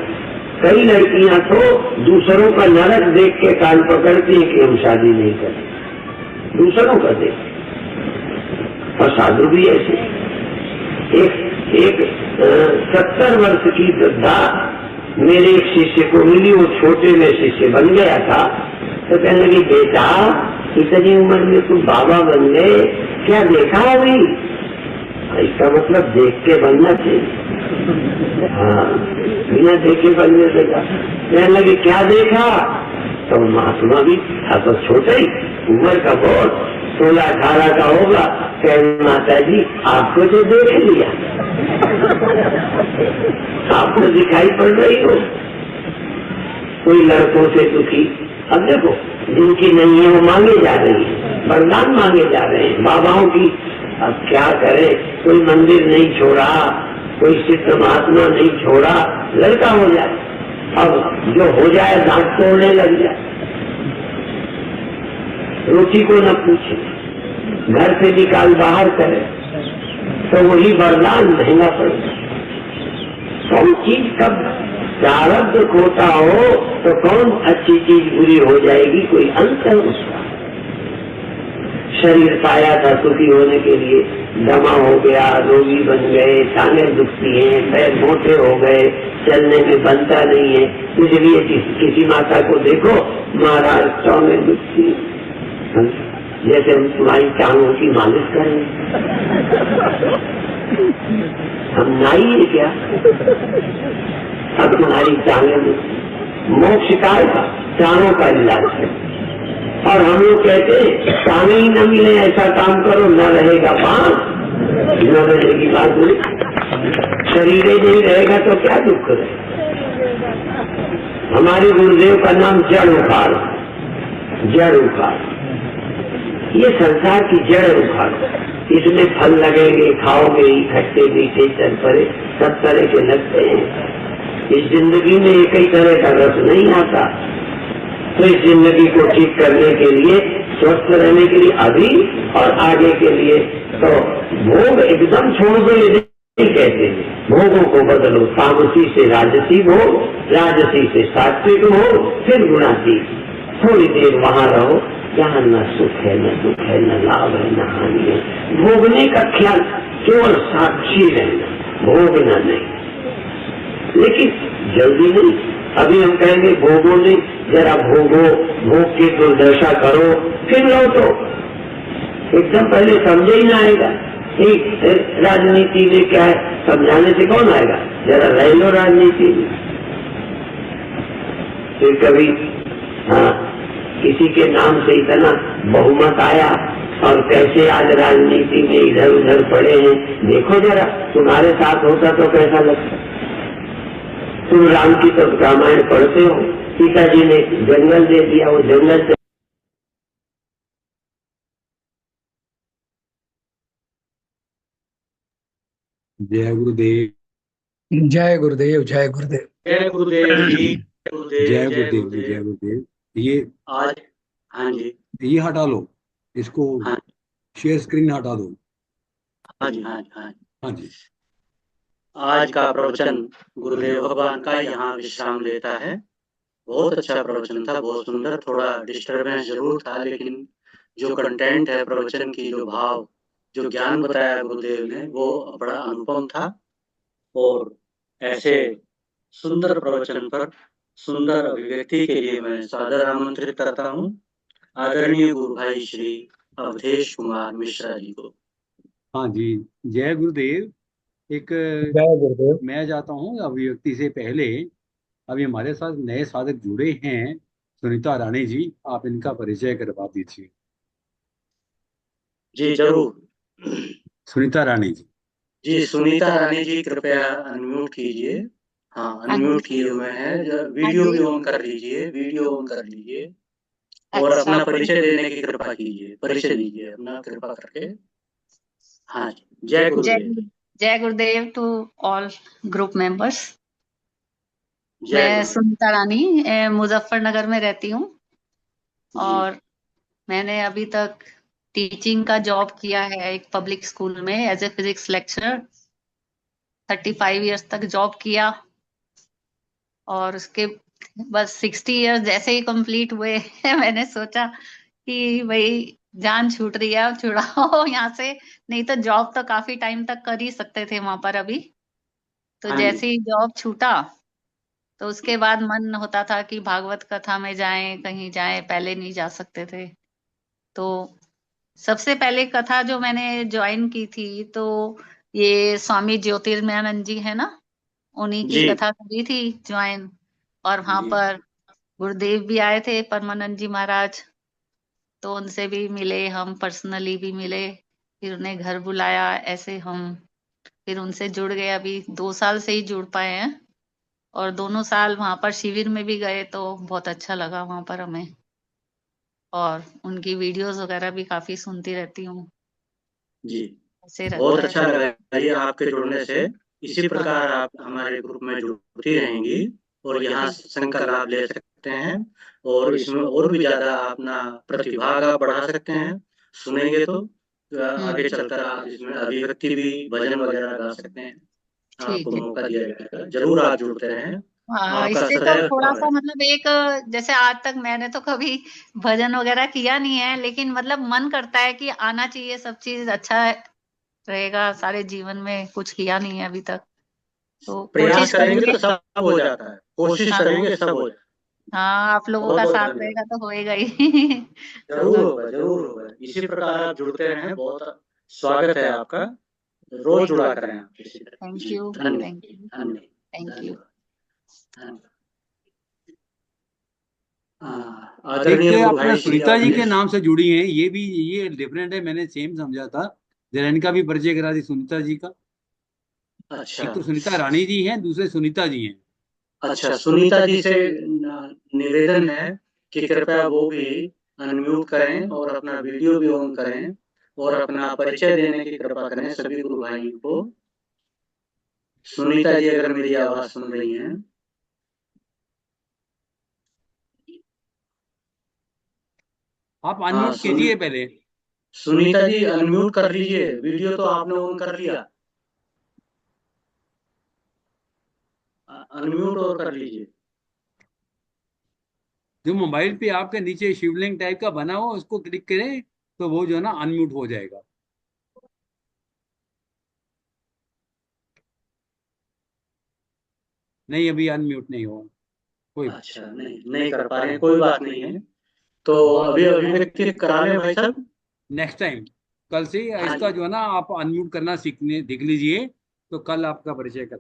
कई लड़कियां तो दूसरों का नरक देख के कान पकड़ती है कि हम शादी नहीं करें, दूसरों का देख। और साधु भी ऐसे। एक 70 वर्ष की वृद्धा मेरे एक शिष्य को मिली, वो छोटे में शिष्य बन गया था। तो कहने लगी, बेटा इतनी उम्र में तुम बाबा बन गए, क्या देखा अभी? इसका मतलब देख के बनना चाहिए। हाँ, बिना देखे बनने देगा। कहने लगे क्या देखा? तो महात्मा भी था तो छोटा ही, उम्र का बहुत, 16-18 का होगा। कहने माता जी आपको तो देख लिया, आपको दिखाई पड़ रही हो। कोई लड़कों से दुखी, अब देखो जिनकी नहीं है वो मांगे जा रही है, वरदान मांगे जा रहे हैं बाबाओं की। अब क्या करे, कोई मंदिर नहीं छोड़ा, कोई सिद्ध महात्मा नहीं छोड़ा, लड़का हो जाए। अब जो हो जाए दांत तोड़ने लग जाए, रोटी को न पूछे, घर से निकाल बाहर करे, तो वही वरदान महंगा पड़ेगा। कौन चीज कब प्रारब्ध खोता हो तो कौन अच्छी चीज बुरी हो जाएगी, कोई अंत है उसका। शरीर पाया था सुखी होने के लिए, दमा हो गया, रोगी बन गए, टांगें दुखती हैं, पैर मोटे हो गए, चलने में बनता नहीं है। इसलिए किसी माता को देखो महाराज टांगें दुखती है, जैसे हम तुम्हारी टांगों की मालिश करें। हम नाई है क्या? अब तुम्हारी टांगें, मोक्ष काल का टांगों का इलाज है। और हम लोग कहते हैं टांगे ही न मिले ऐसा काम करो, न रहेगा बांस, न रहेगी बांसुरी, शरीर ही नहीं रहेगा तो क्या दुख करे। हमारे गुरुदेव का नाम जड़ उखाड़, जड़ उखाड़। ये संसार की जड़ उखाड़, इसमें फल लगेंगे, खाओगे, खट्टे मीठे चरपरे सब तरह के लगते हैं। इस जिंदगी में एक ही तरह का रस नहीं आता। तो इस जिंदगी को ठीक करने के लिए, स्वस्थ रहने के लिए, अभी और आगे के लिए, तो भोग एकदम छोड़ दो ये नहीं कहते। भोगों को बदलो, तामसी से राजसी भोग, राजसी से सात्विक भोग, फिर गुणातीत। थोड़ी देर वहां रहो जहाँ न सुख है, न दुख है, न लाभ है, न हानि है। भोगने का ख्याल, केवल साक्षी रहना, भोगना नहीं। लेकिन जल्दी नहीं। अभी हम कहेंगे भोगो नहीं, जरा भोगो, भोग की दुर्दशा करो, फिर लौटो। एकदम पहले समझे ही ना आएगा कि राजनीति में क्या है, समझाने से कौन आएगा, जरा रह लो राजनीति में। फिर कभी किसी के नाम से इतना बहुमत आया और कैसे आज राजनीति में इधर उधर पड़े हैं, देखो जरा, तुम्हारे साथ होता तो कैसा लगता। तुम राम की तो रामायण पढ़ते हो, पिताजी ने जंगल दे दिया, वो जंगल से जय गुरुदेव। जय गुरुदेव, जय गुरुदेव। जय गुरुदेव जी, जय गुरुदेव, जय जय गुरुदेव जी, गुरुदेव। जय गुरुदेव। ये आज, हाँ जी, ये हटा लो, इसको हाँ शेयर स्क्रीन हटा दो। हाँ जी, हाँ जी, हाँ जी। हाँ जी। आज का प्रवचन गुरुदेव भगवान का यहाँ विश्राम लेता है। बहुत अच्छा प्रवचन था, बहुत सुंदर। थोड़ा डिस्टरबेंस जरूर था, लेकिन जो कंटेंट है प्रवचन की, जो भाव, जो ज्ञान बताया गुरुदेव ने, वो बड़ा अनुपम था। और ऐसे सुंदर प्रवचन पर सुंदर अभिव्यक्ति के लिए मैं सादर आमंत्रित करता हूँ आदरणीय गुरु भाई श्री अवधेश कुमार मिश्रा जी को। हाँ जी, जय गुरुदेव। एक जय गुरुदेव। मैं चाहता हूँ अभिव्यक्ति से पहले, अभी हमारे साथ नए साधक जुड़े हैं, सुनीता रानी जी, आप इनका परिचय करवा दीजिए। जी जरूर। सुनीता रानी जी। जी सुनीता रानी जी, कृपया अनम्यूट कीजिए। हाँ, अनम्यूट किए हुए हैं। वीडियो भी ऑन कर लीजिए, वीडियो ऑन कर लीजिए और अपना परिचय देने की कृपा कीजिए। परिचय दीजिए अपना, कृपा करके। हाँ जी, जय गुरुदेव। जय गुरुदेव टू ऑल ग्रुप मेंबर्स। जय मैं गुरुदेव सुनीता रानी मुजफ्फरनगर में रहती हूँ जी। और मैंने अभी तक टीचिंग का जॉब किया है एक पब्लिक स्कूल में as a physics lecturer. 35 years तक जॉब किया और उसके बस 60 इयर्स जैसे ही कंप्लीट हुए मैंने सोचा कि भाई जान छूट रही है, अब छुड़ाओ यहाँ से, नहीं तो जॉब तो काफी टाइम तक कर ही सकते थे वहां पर अभी। तो हाँ जैसे जी, ही जॉब छूटा तो उसके बाद मन होता था कि भागवत कथा में जाएं, कहीं जाएं, पहले नहीं जा सकते थे। तो सबसे पहले कथा जो मैंने ज्वाइन की थी तो ये स्वामी ज्योतिर्मयानंद जी है ना, उन्हीं की जी कथा करी थी ज्वाइन। और वहां जी। पर गुरुदेव भी आए थे, परमानंद जी महाराज, तो उनसे भी मिले, हम पर्सनली भी मिले, फिर उन्हें घर बुलाया, ऐसे हम फिर उनसे जुड़ गए। अभी 2 साल से ही जुड़ पाए हैं और दोनों साल वहां पर शिविर में भी गए तो बहुत अच्छा लगा वहां पर हमें। और उनकी वीडियोस वगैरह भी काफी सुनती रहती हूँ, जी ऐसे बहुत रहता है। अच्छा लगा ये आपके जुड़ने से। इसी प्रकार आप हमारे ग्रुप में जुड़ती रहेंगी और यहाँ सत्संग का लाभ ले सकते हैं और इसमें और भी ज्यादा अपना प्रतिभाग आप बढ़ा सकते हैं। सुनेंगे तो आगे चलकर आप इसमें अभिव्यक्ति भी, भजन वगैरह गा सकते हैं। ठीक आपको है। मौका दिया जाएगा, जरूर आप जुड़ते रहें। हाँ, आपका इससे तो सदैव थोड़ा स्वागत सा है। मतलब एक, जैसे आज तक मैंने तो कभी भजन वगैरह किया नहीं है, लेकिन मतलब मन करता है कि आना चाहिए, सब चीज अच्छा रहेगा। सारे जीवन में कुछ किया नहीं है अभी तक, तो प्रयास कोशिश करेंगे करेंगे। तो सब हो जाता है, कोशिश हाँ करेंगे सब हो जाता है। हाँ, आप लोगों बहुत का बहुत साथ धन्यवाद। रहेगा तो होएगा ही। जरूर तो होगा, जरूर होगा। इसी प्रकार आप जुड़ते रहें। बहुत स्वागत है आपका। रोज जुड़ा करें आप इसी तरह। थैंक जी यू, धन्यवाद, थैंक यू, धन्यवाद, थैंक यू। धन्यवाद, धन्यवाद। एक आदरणीय गुरु अपना भाई श्री सुनीता जी के अवधेश। नाम से जुड़ी हैं, ये भी ये डिफरेंट है, मैंने सेम समझा था। जरा इनका भी परिचय करा दी सुनीता जी का। अच्छा एक तो सुनीता रानी जी हैं, दूसरे सुनीता जी हैं। अच्छा, सुनीता जी से निवेदन है कि कृपया वो भी अनम्यूट करें और अपना वीडियो भी ऑन करें और अपना परिचय देने की कृपा करें सभी गुरु भाइयों को। सुनीता जी अगर मेरी आवाज सुन रही हैं। आप हाँ, अनम्यूट कीजिए पहले। सुनीता जी अनम्यूट कर लीजिए, वीडियो तो आपने ऑन कर लिया, अनम्यूट और कर लीजिए। जो मोबाइल पे आपके नीचे शिवलिंग टाइप का बना हो उसको क्लिक करें तो वो जो है ना अनम्यूट हो जाएगा। नहीं, अभी अनम्यूट नहीं हुआ। कोई अच्छा, नहीं नहीं कर पा रहे हैं, कोई बात नहीं है। तो बहुत अभी अभिव्यक्ति करा लें भाई साहब। नेक्स्ट टाइम कल से हाँ इसका जी। जो है ना आप अनम्यूट करना सीख लीजिए, तो कल आपका परिचय कर।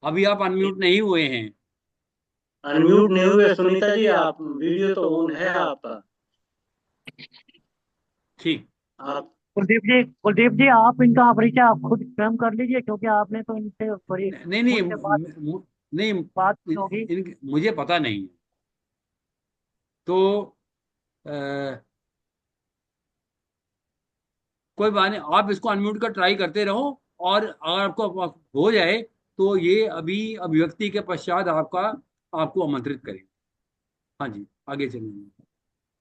अभी आप अनम्यूट नहीं हुए हैं। अनम्यूट नहीं हुए सुनीता जी, आप वीडियो तो ऑन है आपका। ठीक। आप कुलदीप जी आप इनका परिचय आप खुद स्वयं कर लीजिए, क्योंकि आपने तो इनसे बड़ी नहीं नहीं मुझसे बात नहीं, बात की होगी। मुझे पता नहीं है। तो अ, कोई बात नहीं, आप इसको अनम्यूट का ट्राई करते रहो, और अगर आपको हो जाए तो ये अभी अभिव्यक्ति के पश्चात आपको आमंत्रित करें। हाँ जी, आगे चलिए।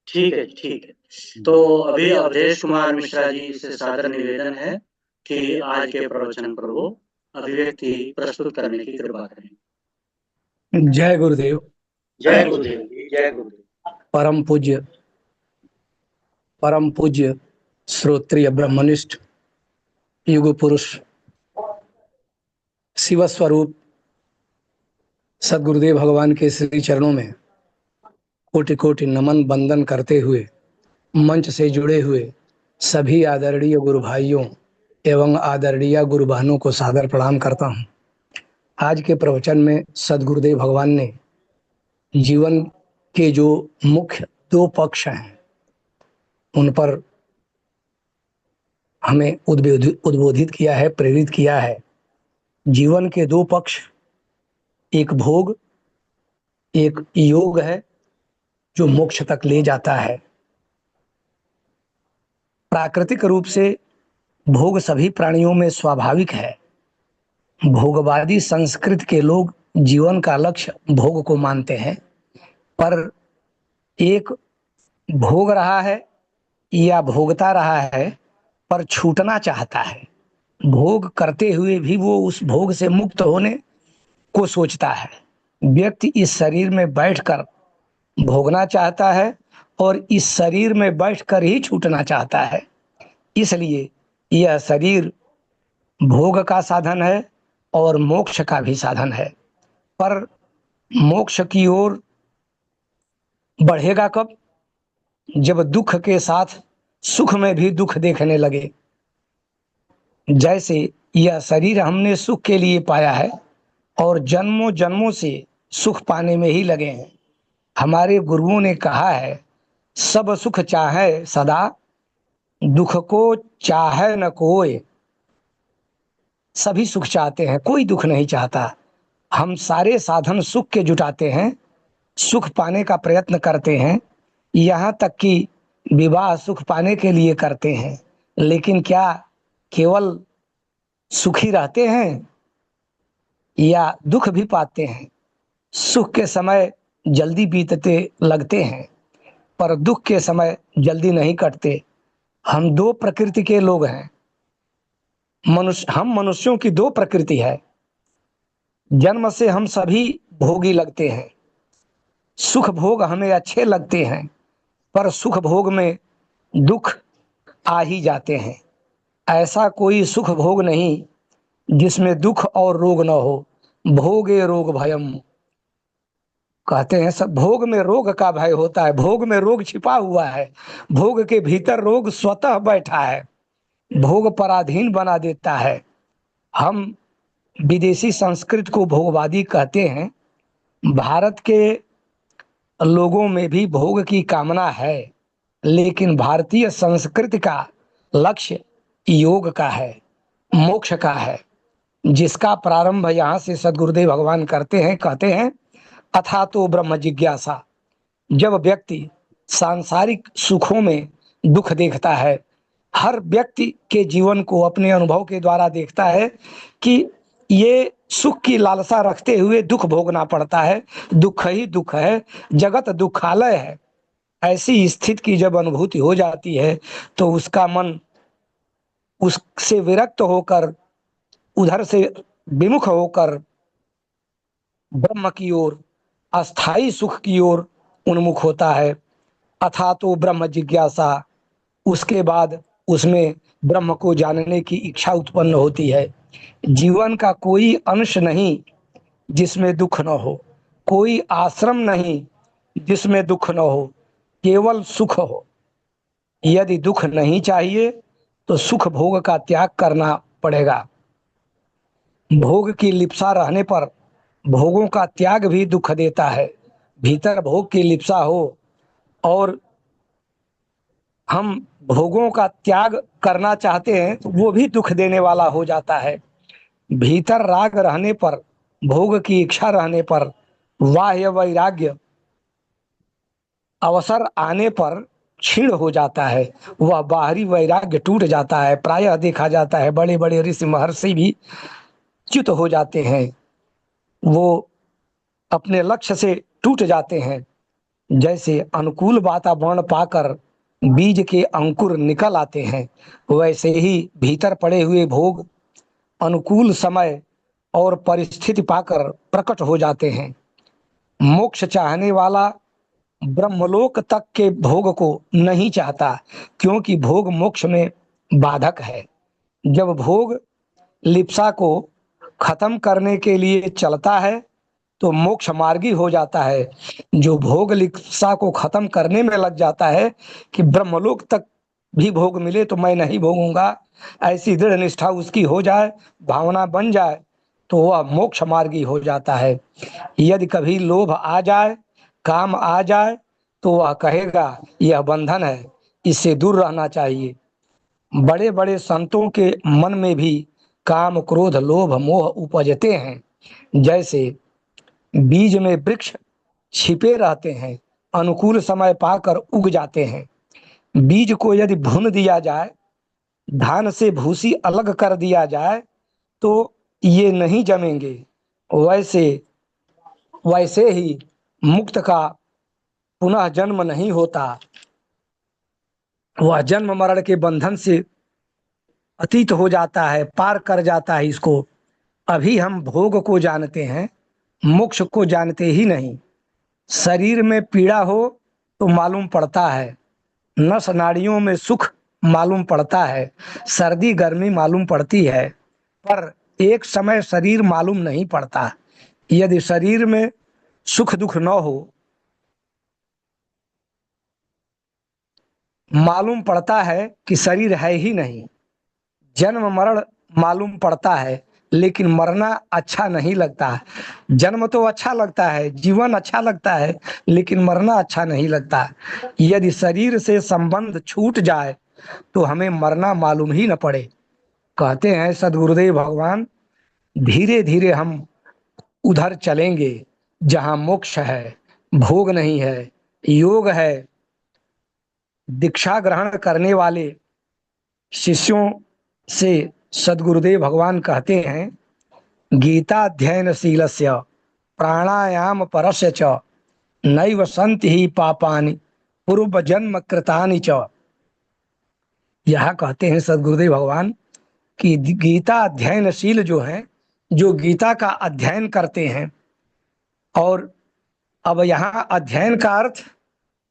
ठीक है, ठीक है। तो अभी अवधेश कुमार मिश्रा जी से सादर निवेदन है कि आज के प्रवचन पर वो अभिव्यक्ति प्रस्तुत करने की कृपा करें। जय गुरुदेव। जय गुरुदेव जी, जय गुरुदेव। परम पूज्य श्रोत्रिय ब्रह्मनिष्ठ युग पुरुष शिव स्वरूप सदगुरुदेव भगवान के श्री चरणों में कोटि कोटि नमन बंदन करते हुए मंच से जुड़े हुए सभी आदरणीय गुरु भाइयों एवं आदरणीय गुरु बहनों को सादर प्रणाम करता हूँ। आज के प्रवचन में सदगुरुदेव भगवान ने जीवन के जो मुख्य दो पक्ष हैं उन पर हमें उद्बोधित किया है, प्रेरित किया है। जीवन के दो पक्ष, एक भोग, एक योग है जो मोक्ष तक ले जाता है। प्राकृतिक रूप से भोग सभी प्राणियों में स्वाभाविक है। भोगवादी संस्कृति के लोग जीवन का लक्ष्य भोग को मानते हैं, पर एक भोग रहा है या भोगता रहा है पर छूटना चाहता है। भोग करते हुए भी वो उस भोग से मुक्त होने को सोचता है। व्यक्ति इस शरीर में बैठकर भोगना चाहता है और इस शरीर में बैठकर ही छूटना चाहता है। इसलिए यह शरीर भोग का साधन है और मोक्ष का भी साधन है। पर मोक्ष की ओर बढ़ेगा कब? जब दुख के साथ सुख में भी दुख देखने लगे। जैसे यह शरीर हमने सुख के लिए पाया है और जन्मों जन्मों से सुख पाने में ही लगे हैं। हमारे गुरुओं ने कहा है, सब सुख चाहे सदा, दुख को चाहे न कोई। सभी सुख चाहते हैं, कोई दुख नहीं चाहता। हम सारे साधन सुख के जुटाते हैं, सुख पाने का प्रयत्न करते हैं, यहाँ तक कि विवाह सुख पाने के लिए करते हैं। लेकिन क्या केवल सुखी रहते हैं या दुख भी पाते हैं? सुख के समय जल्दी बीतते लगते हैं, पर दुख के समय जल्दी नहीं कटते। हम दो प्रकृति के लोग हैं। हम मनुष्यों की दो प्रकृति है। जन्म से हम सभी भोगी लगते हैं। सुख भोग हमें अच्छे लगते हैं, पर सुख भोग में दुख आ ही जाते हैं। ऐसा कोई सुख भोग नहीं जिसमें दुख और रोग न हो। भोगे रोग भयम, कहते हैं सब भोग में रोग का भय होता है। भोग में रोग छिपा हुआ है, भोग के भीतर रोग स्वतः बैठा है, भोग पराधीन बना देता है। हम विदेशी संस्कृति को भोगवादी कहते हैं। भारत के लोगों में भी भोग की कामना है, लेकिन भारतीय संस्कृति का लक्ष्य योग का है, मोक्ष का है, जिसका प्रारंभ यहाँ से सदगुरुदेव भगवान करते हैं। कहते हैं, अथा तो ब्रह्म जिज्ञासा। जब व्यक्ति सांसारिक सुखों में दुख देखता है, हर व्यक्ति के जीवन को अपने अनुभव के द्वारा देखता है कि ये सुख की लालसा रखते हुए दुख भोगना पड़ता है, दुख ही दुख है, जगत दुखालय है। ऐसी स्थिति की जब अनुभूति हो जाती है तो उसका मन उससे विरक्त होकर, उधर से विमुख होकर ब्रह्म की ओर, अस्थाई सुख की ओर उन्मुख होता है। अथा तो ब्रह्म जिज्ञासा, उसके बाद उसमें ब्रह्म को जानने की इच्छा उत्पन्न होती है। जीवन का कोई अंश नहीं जिसमें दुख न हो, कोई आश्रम नहीं जिसमें दुख न हो, केवल सुख हो। यदि दुख नहीं चाहिए तो सुख भोग का त्याग करना पड़ेगा। भोग की लिप्सा रहने पर भोगों का त्याग भी दुख देता है। भीतर भोग की लिप्सा हो और हम भोगों का त्याग करना चाहते हैं तो वो भी दुख देने वाला हो जाता है। भीतर राग रहने पर, भोग की इच्छा रहने पर, बाह्य वैराग्य अवसर आने पर क्षीण हो जाता है। वह बाहरी वैराग्य टूट जाता है। प्रायः देखा जाता है बड़े बड़े ऋषि महर्षि भी च्युत हो जाते हैं, वो अपने लक्ष्य से टूट जाते हैं। जैसे अनुकूल वातावरण पाकर बीज के अंकुर निकल आते हैं, वैसे ही भीतर पड़े हुए भोग अनुकूल समय और परिस्थिति पाकर प्रकट हो जाते हैं। मोक्ष चाहने वाला ब्रह्मलोक तक के भोग को नहीं चाहता, क्योंकि भोग मोक्ष में बाधक है। जब भोग लिप्सा को खत्म करने के लिए चलता है तो मोक्ष मार्गी हो जाता है। जो भोग लिप्सा को खत्म करने में लग जाता है कि ब्रह्मलोक तक भी भोग मिले तो मैं नहीं भोगूंगा, ऐसी दृढ़ निष्ठा उसकी हो जाए, भावना बन जाए, तो वह मोक्ष मार्गी हो जाता है। यदि कभी लोभ आ जाए, काम आ जाए, तो वह कहेगा यह बंधन है, इससे दूर रहना चाहिए। बड़े बड़े संतों के मन में भी काम, क्रोध, लोभ, मोह उपजते हैं। जैसे बीज में वृक्ष छिपे रहते हैं, अनुकूल समय पाकर उग जाते हैं। बीज को यदि भून दिया जाए, धान से भूसी अलग कर दिया जाए तो ये नहीं जमेंगे। वैसे वैसे ही मुक्त का पुनः जन्म नहीं होता, वह जन्म मरण के बंधन से अतीत हो जाता है, पार कर जाता है इसको। अभी हम भोग को जानते हैं, मोक्ष को जानते ही नहीं। शरीर में पीड़ा हो तो मालूम पड़ता है, नस नाड़ियों में सुख मालूम पड़ता है, सर्दी गर्मी मालूम पड़ती है, पर एक समय शरीर मालूम नहीं पड़ता। यदि शरीर में सुख दुख न हो, मालूम पड़ता है कि शरीर है ही नहीं। जन्म मरण मालूम पड़ता है, लेकिन मरना अच्छा नहीं लगता है। जन्म तो अच्छा लगता है, जीवन अच्छा लगता है, लेकिन मरना अच्छा नहीं लगता। यदि शरीर से संबंध छूट जाए तो हमें मरना मालूम ही न पड़े। कहते हैं सदगुरुदेव भगवान, धीरे धीरे हम उधर चलेंगे जहां मोक्ष है, भोग नहीं है, योग है। दीक्षा ग्रहण करने वाले शिष्यों से सदगुरुदेव भगवान कहते हैं, गीताध्ययनशीलस्य प्राणायाम परस्य च नैव सन्ति ही पापानि पूर्व जन्म कृतानि च। यह कहते हैं सदगुरुदेव भगवान कि गीता अध्ययनशील जो है, जो गीता का अध्ययन करते हैं, और अब यहाँ अध्ययन का अर्थ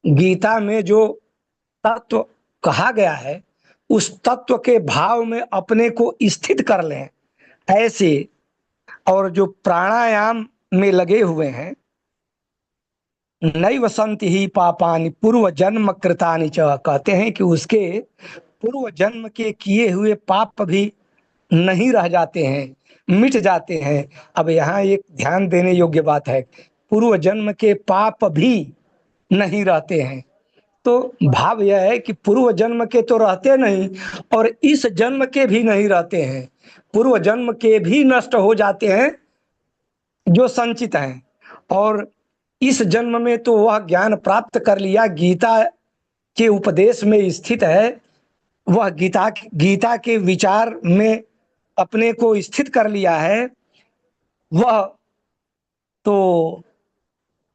गीता में जो तत्व कहा गया है उस तत्व के भाव में अपने को स्थित कर लें ऐसे। और जो प्राणायाम में लगे हुए हैं, नैव सन्ति ही पापानि पूर्व जन्म कृतानि च, कहते हैं कि उसके पूर्व जन्म के किए हुए पाप भी नहीं रह जाते हैं, मिट जाते हैं। अब यहाँ एक ध्यान देने योग्य बात है, पूर्व जन्म के पाप भी नहीं रहते हैं। तो भाव यह है कि पूर्व जन्म के तो रहते नहीं और इस जन्म के भी नहीं रहते हैं। पूर्व जन्म के भी नष्ट हो जाते हैं जो संचित हैं, और इस जन्म में तो वह ज्ञान प्राप्त कर लिया, गीता के उपदेश में स्थित है, वह गीता के विचार में अपने को स्थित कर लिया है, वह तो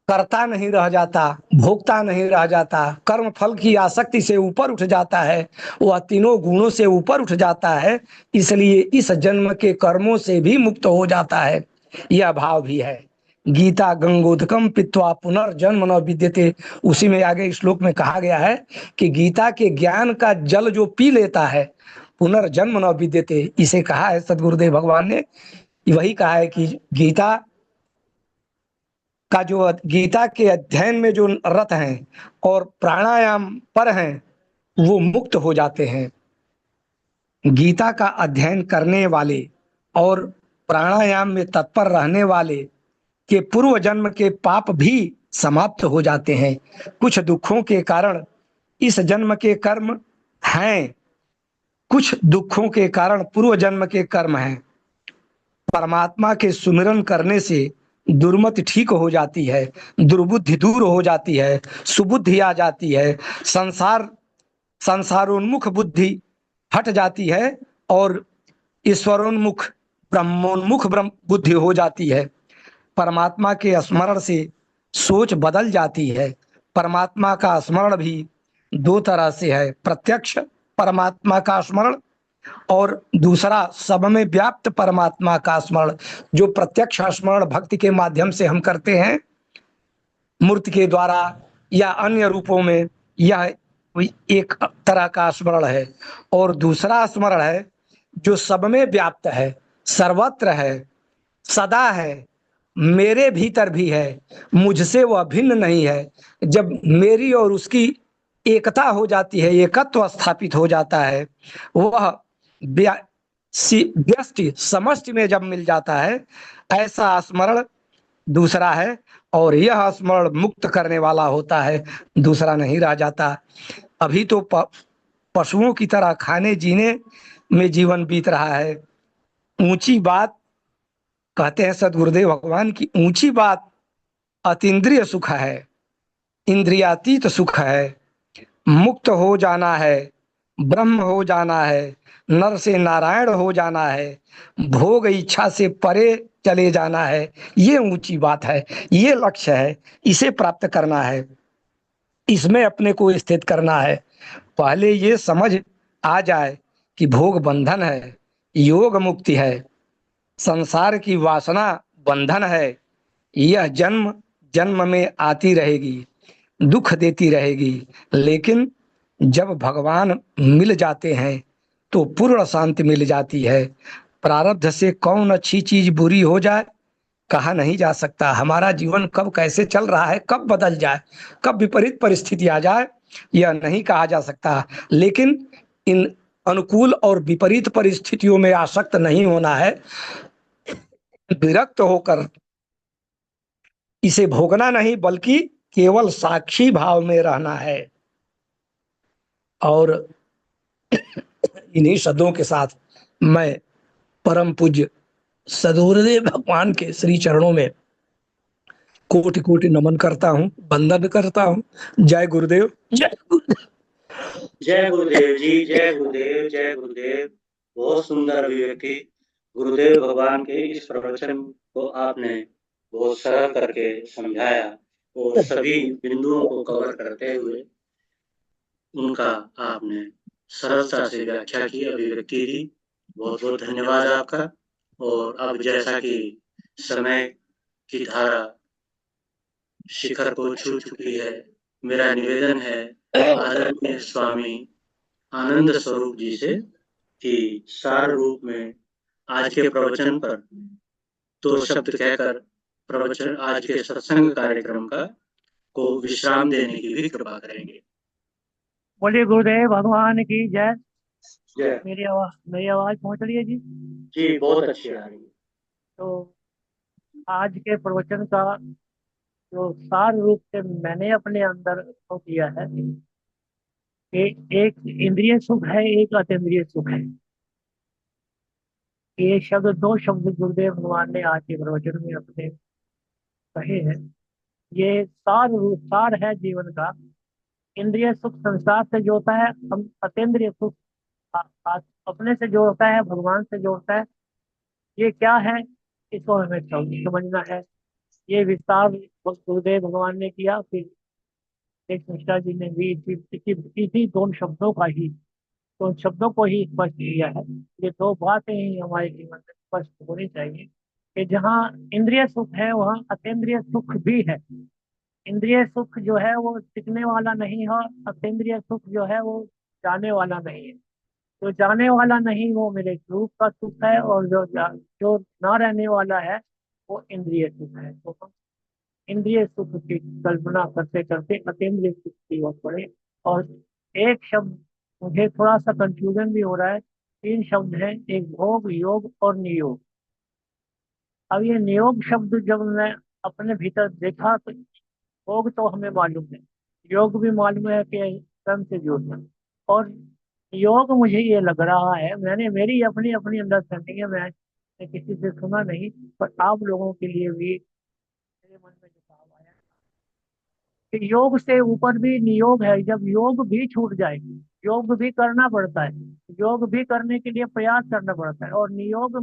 करता नहीं रह जाता, भोगता नहीं रह जाता, कर्म फल की आसक्ति से ऊपर उठ जाता है, वह तीनों गुणों से ऊपर उठ जाता है, इसलिए इस जन्म के कर्मों से भी मुक्त हो जाता है। यह भाव भी है। गीता गंगोदकम पित्वा पुनर्जन्म न विद्यते, उसी में आगे श्लोक में कहा गया है कि गीता के ज्ञान का जल जो पी लेता है पुनर्जन्म न विद्यते, इसे कहा है सदगुरुदेव भगवान ने। वही कहा है कि गीता का जो गीता के अध्ययन में जो रत हैं और प्राणायाम पर हैं, वो मुक्त हो जाते हैं। गीता का अध्ययन करने वाले और प्राणायाम में तत्पर रहने वाले के पूर्व जन्म के पाप भी समाप्त हो जाते हैं। कुछ दुखों के कारण इस जन्म के कर्म हैं, कुछ दुखों के कारण पूर्व जन्म के कर्म हैं। परमात्मा के सुमिरन करने से दुर्मति ठीक हो जाती है, दुर्बुद्धि दूर हो जाती है, सुबुद्धि आ जाती है, संसारोन्मुख बुद्धि हट जाती है और ईश्वरोन्मुख ब्रह्मोन्मुख ब्रह्म बुद्धि हो जाती है। परमात्मा के स्मरण से सोच बदल जाती है। परमात्मा का स्मरण भी दो तरह से है, प्रत्यक्ष परमात्मा का स्मरण और दूसरा सब में व्याप्त परमात्मा का स्मरण। जो प्रत्यक्ष स्मरण भक्ति के माध्यम से हम करते हैं, मूर्ति के द्वारा या अन्य रूपों में, यह एक तरह का स्मरण है। और दूसरा स्मरण है जो सब में व्याप्त है, सर्वत्र है, सदा है, मेरे भीतर भी है, मुझसे वह भिन्न नहीं है। जब मेरी और उसकी एकता हो जाती है, एकत्व स्थापित हो जाता है, वह व्यष्टि समष्टि में जब मिल जाता है, ऐसा स्मरण दूसरा है। और यह स्मरण मुक्त करने वाला होता है, दूसरा नहीं रह जाता। अभी तो पशुओं की तरह खाने जीने में जीवन बीत रहा है। ऊंची बात कहते हैं सदगुरुदेव भगवान की, ऊंची बात अतीन्द्रिय सुख है, इंद्रियातीत सुख है। मुक्त हो जाना है, ब्रह्म हो जाना है, नर से नारायण हो जाना है, भोग इच्छा से परे चले जाना है। ये ऊंची बात है, ये लक्ष्य है, इसे प्राप्त करना है, इसमें अपने को स्थित करना है। पहले ये समझ आ जाए कि भोग बंधन है, योग मुक्ति है, संसार की वासना बंधन है, यह जन्म जन्म में आती रहेगी, दुख देती रहेगी। लेकिन जब भगवान मिल जाते हैं तो पूर्ण शांति मिल जाती है। प्रारब्ध से कौन अच्छी चीज बुरी हो जाए कहा नहीं जा सकता। हमारा जीवन कब कैसे चल रहा है, कब बदल जाए, कब विपरीत परिस्थिति आ जाए, यह नहीं कहा जा सकता। लेकिन इन अनुकूल और विपरीत परिस्थितियों में आसक्त नहीं होना है, विरक्त होकर इसे भोगना नहीं बल्कि केवल साक्षी भाव में रहना है। और इन्हीं शब्दों के साथ मैं परम पूज्य सदगुरुदेव भगवान के श्री चरणों में कोटि कोटि नमन करता हूँ, वंदन करता हूँ। जय गुरुदेव, जय गुरुदेव। जय गुरुदेव जी, जय गुरुदेव, जय गुरुदेव। बहुत सुंदर अभिव्यक्ति। गुरुदेव भगवान के इस प्रवचन को आपने बहुत सरल करके समझाया और सभी बिंदुओं को कवर करते हुए उनका आपने सरलता से व्याख्या की, अभिव्यक्ति दी। बहुत बहुत धन्यवाद आपका। और अब जैसा कि समय की धारा शिखर को छू चुकी है, मेरा निवेदन है आदरणीय स्वामी आनंद स्वरूप जी से कि सार रूप में आज के प्रवचन पर दो शब्द कहकर प्रवचन आज के सत्संग कार्यक्रम का को विश्राम देने की भी कृपा करेंगे। बोलिए गुरुदेव भगवान की जय। जय। मेरी आवाज पहुंच रही है जी? जी, बहुत अच्छी आ रही है। तो आज के प्रवचन का जो सार रूप से मैंने अपने अंदर को किया है कि एक इंद्रिय सुख है, एक अतीन्द्रिय सुख है। ये शब्द, दो शब्द गुरुदेव भगवान ने आज के प्रवचन में अपने कहे हैं। ये सार है जीवन का। इंद्रिय सुख संसार से जोड़ता है, हम अतीन्द्रिय सुख अपने से जोड़ता है, भगवान से जोड़ता है। ये क्या है, इसको हमें समझना है। ये विस्तार गुरुदेव भगवान ने किया, फिर एक मिश्रा जी ने भी इसी दोनों शब्दों का ही, तो शब्दों को ही स्पष्ट किया है। ये दो बातें ही हमारे जीवन में स्पष्ट होनी चाहिए कि जहाँ इंद्रिय सुख है वहाँ अतीन्द्रिय सुख भी है। इंद्रिय सुख जो है वो टिकने वाला नहीं है, अतीन्द्रिय सुख जो है वो जाने वाला नहीं है। जो जाने वाला नहीं वो मेरे रूप का सुख है, और जो ना रहने वाला है वो इंद्रिय सुख है। तो हम इंद्रिय सुख की कल्पना करते करते अतीन्द्रिय सुख की ओर बढ़े। और एक शब्द मुझे थोड़ा सा कंफ्यूजन भी हो रहा है। 3 शब्द हैं, एक भोग, योग और नियोग। अब ये नियोग शब्द जब मैं अपने भीतर देखा तो भोग तो हमें मालूम है, योग भी मालूम है कि कर्म से जुड़ना, और योग मुझे ये लग रहा है, मैंने मेरी अपनी अपनी अंडरस्टैंडिंग है, मैं किसी से सुना नहीं, पर आप लोगों के लिए भी मेरे मन में जो भाव आया कि योग से ऊपर भी नियोग है। जब योग भी छूट जाए, योग भी करना पड़ता है, योग भी करने के लिए प्रयास करना पड़ता है, और नियोग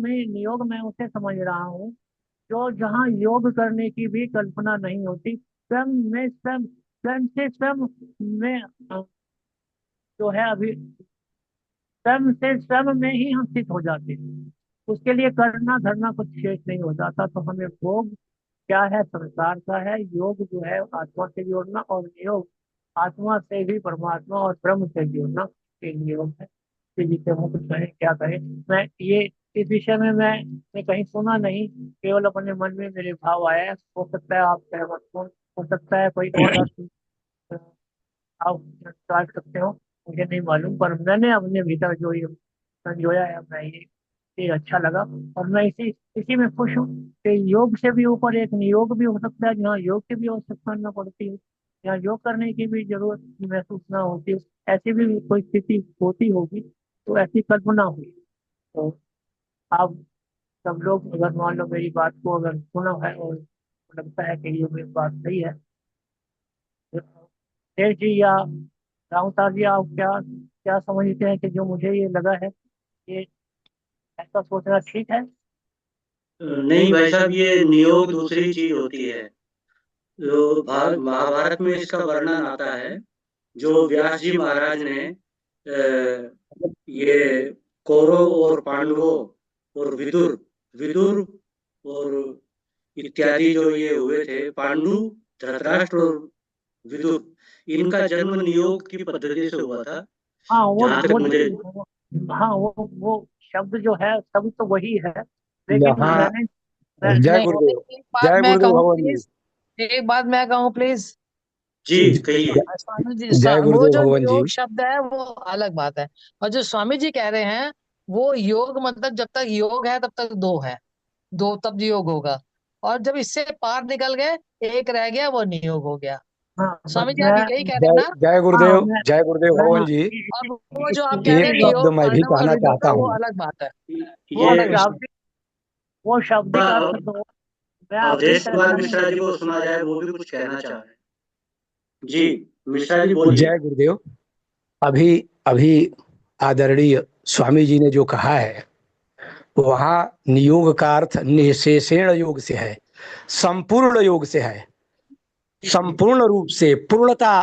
मैं उसे समझ रहा हूँ जो जहाँ योग करने की भी कल्पना नहीं होती, स्वयं में स्वयं में जो है अभी स्वयं से स्वयं में ही हम स्थित हो जाते हैं। उसके लिए करना धरना कुछ शेष नहीं हो जाता। तो हमें भोग क्या है, संसार का है, योग जो है आत्मा से जोड़ना, और योग आत्मा से भी परमात्मा और ब्रह्म से जोड़ना, ये योग है। तो जिसे हम कुछ कहें क्या कहें, मैं ये इस विषय में मैं कहीं सुना नहीं, केवल अपने मन में मेरे भाव आया है। हो सकता है आप सहमत हो सकता है कोई और आप स्टार्ट सकते हो, मुझे नहीं मालूम, पर मैंने अपने भीतर जो ये संजोया है, मैं ये अच्छा लगा, और मैं इसी इसी में खुश हूँ कि योग से भी ऊपर एक नियोग भी हो सकता है, जहाँ योग की भी आवश्यकता न पड़ती है, जहाँ योग करने की भी जरूरत महसूस ना होती है, ऐसी भी कोई स्थिति होती होगी, तो ऐसी कल्पना हुई। तो आप सब लोग अगर मान लो मेरी बात को अगर सुना है और लगता है कि ये मेरी बात सही है, तो शेर जी या राहुल साहब जी, आप क्या क्या समझते हैं कि जो मुझे ये लगा है, ये ऐसा सोचना ठीक है? नहीं भाई साहब, ये नियोग दूसरी चीज होती है। जो महाभारत में इसका वर्णन आता है, जो व्यास जी महाराज ने ये कौरव और पांडवों और विदुर विदुर और इत्यादि जो ये हुए थे, पांडु, धृतराष्ट्र और विदुर, इनका जन्म नियोग की पद्धति से हुआ था, हाँ जहां तक मुझे। हाँ वो शब्द जो है शब्द तो वही है, लेकिन हाँ, मैं जय नहीं, गुरुदेव। एक बात जय मैं गुरुदेव कहूँ भगवान जी। प्लीज, एक बात मैं कहूँ प्लीज। जी कहिए। स्वामी जी जय वो गुरुदेव जो भगवान जी। योग शब्द है वो अलग बात है, और जो स्वामी जी कह रहे हैं वो योग मतलब जब तक योग है तब तक दो है, दो तब योग होगा, और जब इससे पार निकल गए एक रह गया वो नियोग हो गया। हाँ बस स्वामी जी आप यही कह रहे हैं जय ना? जय मैं जय गुरुदेव भगवान मैं जी। और वो जो आप कह रहे एक हैं शब्द नियोग मैं भी पांडव और कहना विदुर चाहता का, वो हूँ। अलग बात है, वो वो ये अलग विषय है। शाब्दिक वो शाब्दिक अर्थ थोड़ा तो मैं अपनी अवधेश कुमार तरफ से मिश्रा जी को सुना जाए, वो भी कुछ कहना चाह रहे हैं। जी मिश्रा जी बोलिए। जय गुरुदेव। अभी अभी आदरणीय स्वामी जी ने जो कहा है, वहाँ नियोग का अर्थ निशेषण योग से है, संपूर्ण योग से है। संपूर्ण रूप से पूर्णता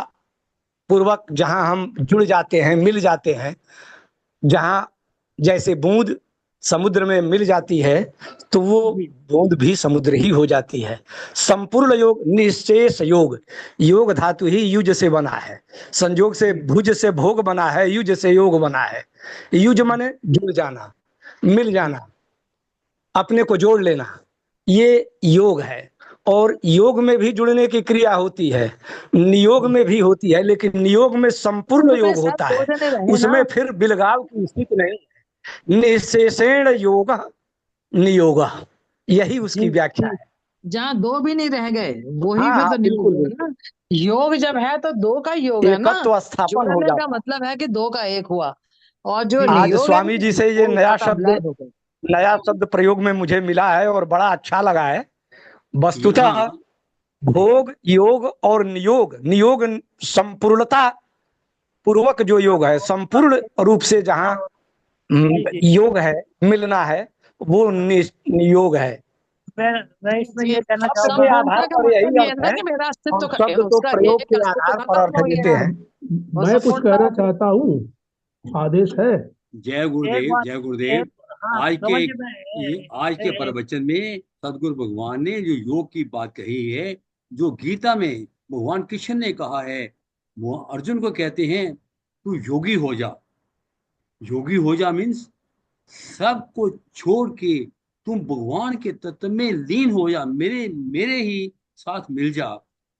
पूर्वक जहाँ हम जुड़ जाते हैं, मिल जाते हैं, जहाँ जैसे बूंद समुद्र में मिल जाती है तो वो जी बूंद भी समुद्र ही हो जाती है। संपूर्ण योग, निशेष योग। योग धातु ही युज से बना है, संयोग से भुज से भोग बना है, युज से योग बना है। युज माने जुड़ जाना, मिल जाना, अपने को जोड़ लेना, ये योग है। और योग में भी जुड़ने की क्रिया होती है, नियोग में भी होती है, लेकिन नियोग में संपूर्ण उसमें योग सब होता दो है, जने रहे ना, उसमें फिर बिलगाव की स्थिति नहीं है। निशेषेण योग नियोग, यही उसकी व्याख्या है। जहाँ दो भी नहीं रह गए वही हाँ फिर हाँ, तो नियोग बिल्कुल हुआ बिल्कुल। ना। योग जब है तो दो का योग है ना, एकत्व स्थापन हो जुड़ने का जाता मतलब है कि दो का एक हुआ, और जो है। आज नियोग है स्वामी जी से ये वो विलय हो गए। नया शब्द प्रयोग में मुझे मिला है और बड़ा अच्छा लगा है। वस्तुतः हाँ भोग, योग और नियोग, नियोग संपूर्णता पूर्वक जो योग है, संपूर्ण रूप से जहाँ जी जी योग है, मिलना है, वो नियोग है। मैं इसमें जी, ये कहना शब्द के चाहूंगा। आधार संपूर्णता का पर यही मतलब ये है अर्थ ना है, कि मेरा अस्तित्व हम शब्द तो उसका प्रयोग एक के अस्तित्व आधार पर खत्म अर्थ हो देते गया, हैं। वो मैं कुछ संपूर्णता कहना हो गई। चाहता हूँ, आदेश है। जय एक गुरुदेव, बात जय गुरुदेव। एक हाँ आज के समझिए मैं आज के प्रवचन में सदगुरु भगवान ने जो योग की बात कही है, जो गीता में भगवान कृष्ण ने कहा है, वो अर्जुन को कहते हैं तू योगी हो जा। योगी हो जा मीन्स सब को छोड़ के तुम भगवान के तत्व में लीन हो जा, मेरे मेरे ही साथ मिल जा,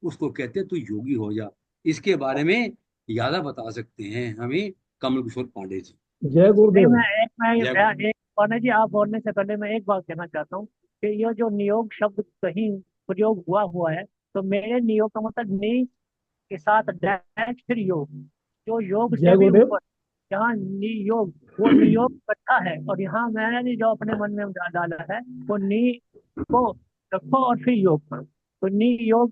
उसको कहते हैं तू योगी हो जा। इसके बारे में ज्यादा बता सकते हैं हमें कमल किशोर पांडे जी। जय नहीं, गुरुदेव। जय एक पांडे जी, आप बोलने से पहले मैं एक बात कहना चाहता हूँ कि ये जो नियोग शब्द कहीं प्रयोग हुआ है, तो मेरे नियोग का मतलब नि के साथ डैश फिर योग, जो योग जय से भी गुरुदेव। ऊपर, यहाँ नियोग, वो नियोग इकट्ठा है, और यहाँ मैंने जो अपने मन में डाला है वो नि को रखो और फिर योग करो, तो नि योग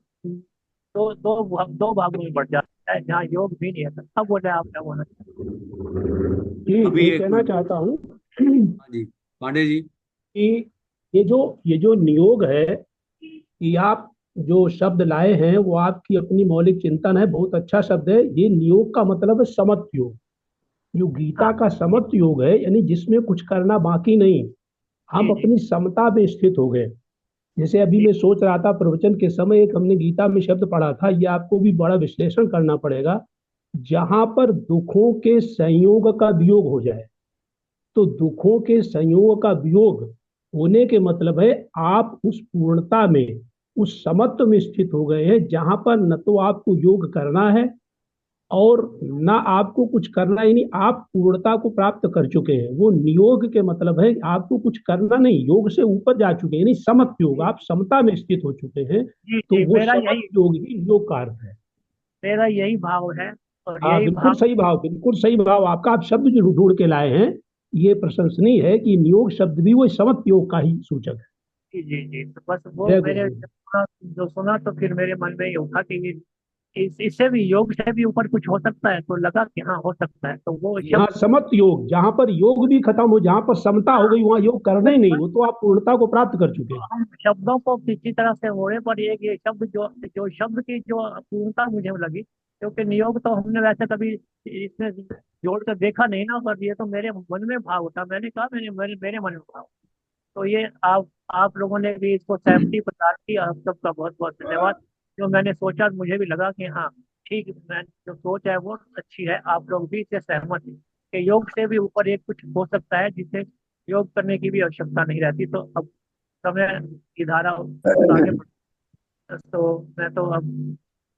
दो भागों में बढ़ जाता है, जहाँ योग भी नहीं है। अब बोले आप क्या बोलना चाहते जी, अभी मैं एक कहना चाहता हूँ हाँ जी पांडे जी। कि ये जो नियोग है, कि आप जो शब्द लाए हैं वो आपकी अपनी मौलिक चिंतन है, बहुत अच्छा शब्द है। ये नियोग का मतलब है समत्व योग। जो हैं? गीता हाँ का समत्व योग है, यानी जिसमें कुछ करना बाकी नहीं, हम जी जी अपनी समता में स्थित हो गए। जैसे अभी जी मैं सोच रहा था प्रवचन के समय, एक हमने गीता में शब्द पढ़ा था, ये आपको भी बड़ा विश्लेषण करना पड़ेगा। जहां पर दुखों के संयोग का वियोग हो जाए, तो दुखों के संयोग का वियोग होने के मतलब है आप उस पूर्णता में, उस समत्व में स्थित हो गए हैं, जहां पर न तो आपको योग करना है और ना आपको कुछ करना ही नहीं, आप पूर्णता को प्राप्त कर चुके हैं। वो नियोग के मतलब है आपको कुछ करना नहीं, योग से ऊपर जा चुके हैं, यानी समत्व योग, आप समता में स्थित हो चुके हैं। जी तो जी, वो समत्व योग ही योग का अर्थ है। मेरा यही भाव है, और हाँ, यही बिल्कुल भाव। सही भाव, बिल्कुल सही भाव आपका। आप शब्द जो ढूंढ के लाए हैं, ये प्रशंसनीय है कि नियोग शब्द भी वो समत्व योग का ही सूचक है। जी जी जी, तो बस वो जय मेरे गुरु। जो सुना तो फिर मेरे मन में ये उठा कि इससे भी, योग से भी ऊपर कुछ हो सकता है, तो लगा कि हाँ हो सकता है, तो वो हाँ, शब्द। समत्व योग, जहां पर योग भी खत्म हो, जहां पर समता हो गई, वहां योग करना ही नहीं, वो तो आप पूर्णता को प्राप्त कर चुके हैं। हम शब्दों को किसी तरह से मोड़े, पर ये शब्द जो जो शब्द की जो पूर्णता मुझे लगी, क्योंकि नियोग तो हमने वैसे कभी इसमें जोड़ कर देखा नहीं ना, पर ये तो मेरे मन में भाव था, मैंने कहा मेरे मन में भाव। तो ये आप लोगों ने भी इसको सहमति प्रदान की, आप सबका बहुत बहुत धन्यवाद। जो मैंने सोचा मुझे भी लगा कि हाँ ठीक, मैं जो सोच है वो अच्छी है, आप लोग भी इससे सहमत हैं कि योग से भी ऊपर एक कुछ हो सकता है, जिससे योग करने की भी आवश्यकता नहीं रहती। तो अब समय की धारा बहुत आगे बढ़, तो मैं तो अब,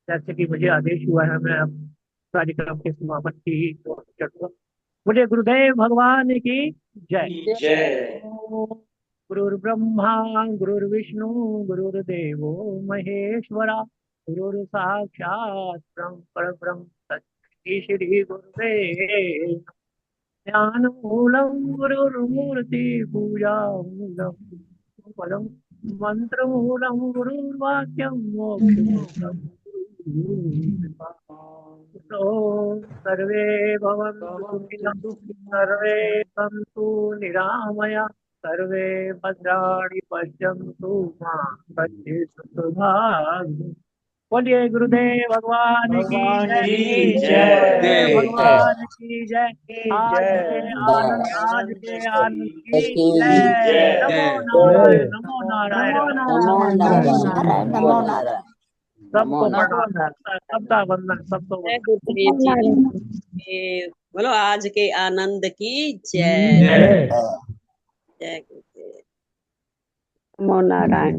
जैसे कि मुझे आदेश हुआ है, मैं अब कार्यक्रम के समापन की ओर चलूंगा। मुझे गुरुदेव भगवान की जय। जय। गुरुर्ब्रह्मा गुरुर्विष्णु गुरुर्देवो महेश्वरा, गुरुर् साक्षात् परब्रह्म तस्मै श्री गुरुवे ज्ञानमूलं गुरुर्मूर्ति पूजामूलं फलं मंत्रमूलं गुरुर्वाक्यं मोक्षमूलं गुरुर्कृपा। तो सर्वे भवन्तु सुखिनः, सर्वे सन्तु निरामया, सर्वे भद्राणि पश्यन्तु मा कश्चित् दुर्भाग्यम्। बोलिए गुरुदेव भगवान की जय, गुरुदेव भगवान की जय। आज के आनंद की जय। नमो जय। नारायण, नमो नारायण, नमो नमो नारायण। नारायण। नमो नारायण। सबको प्रणाम, सबका वंदन, सबको जय वंदन। गुरुदेव जी। बोलो आज के आनंद की जय। जय। जय गुरुदेव। नमो नारायण।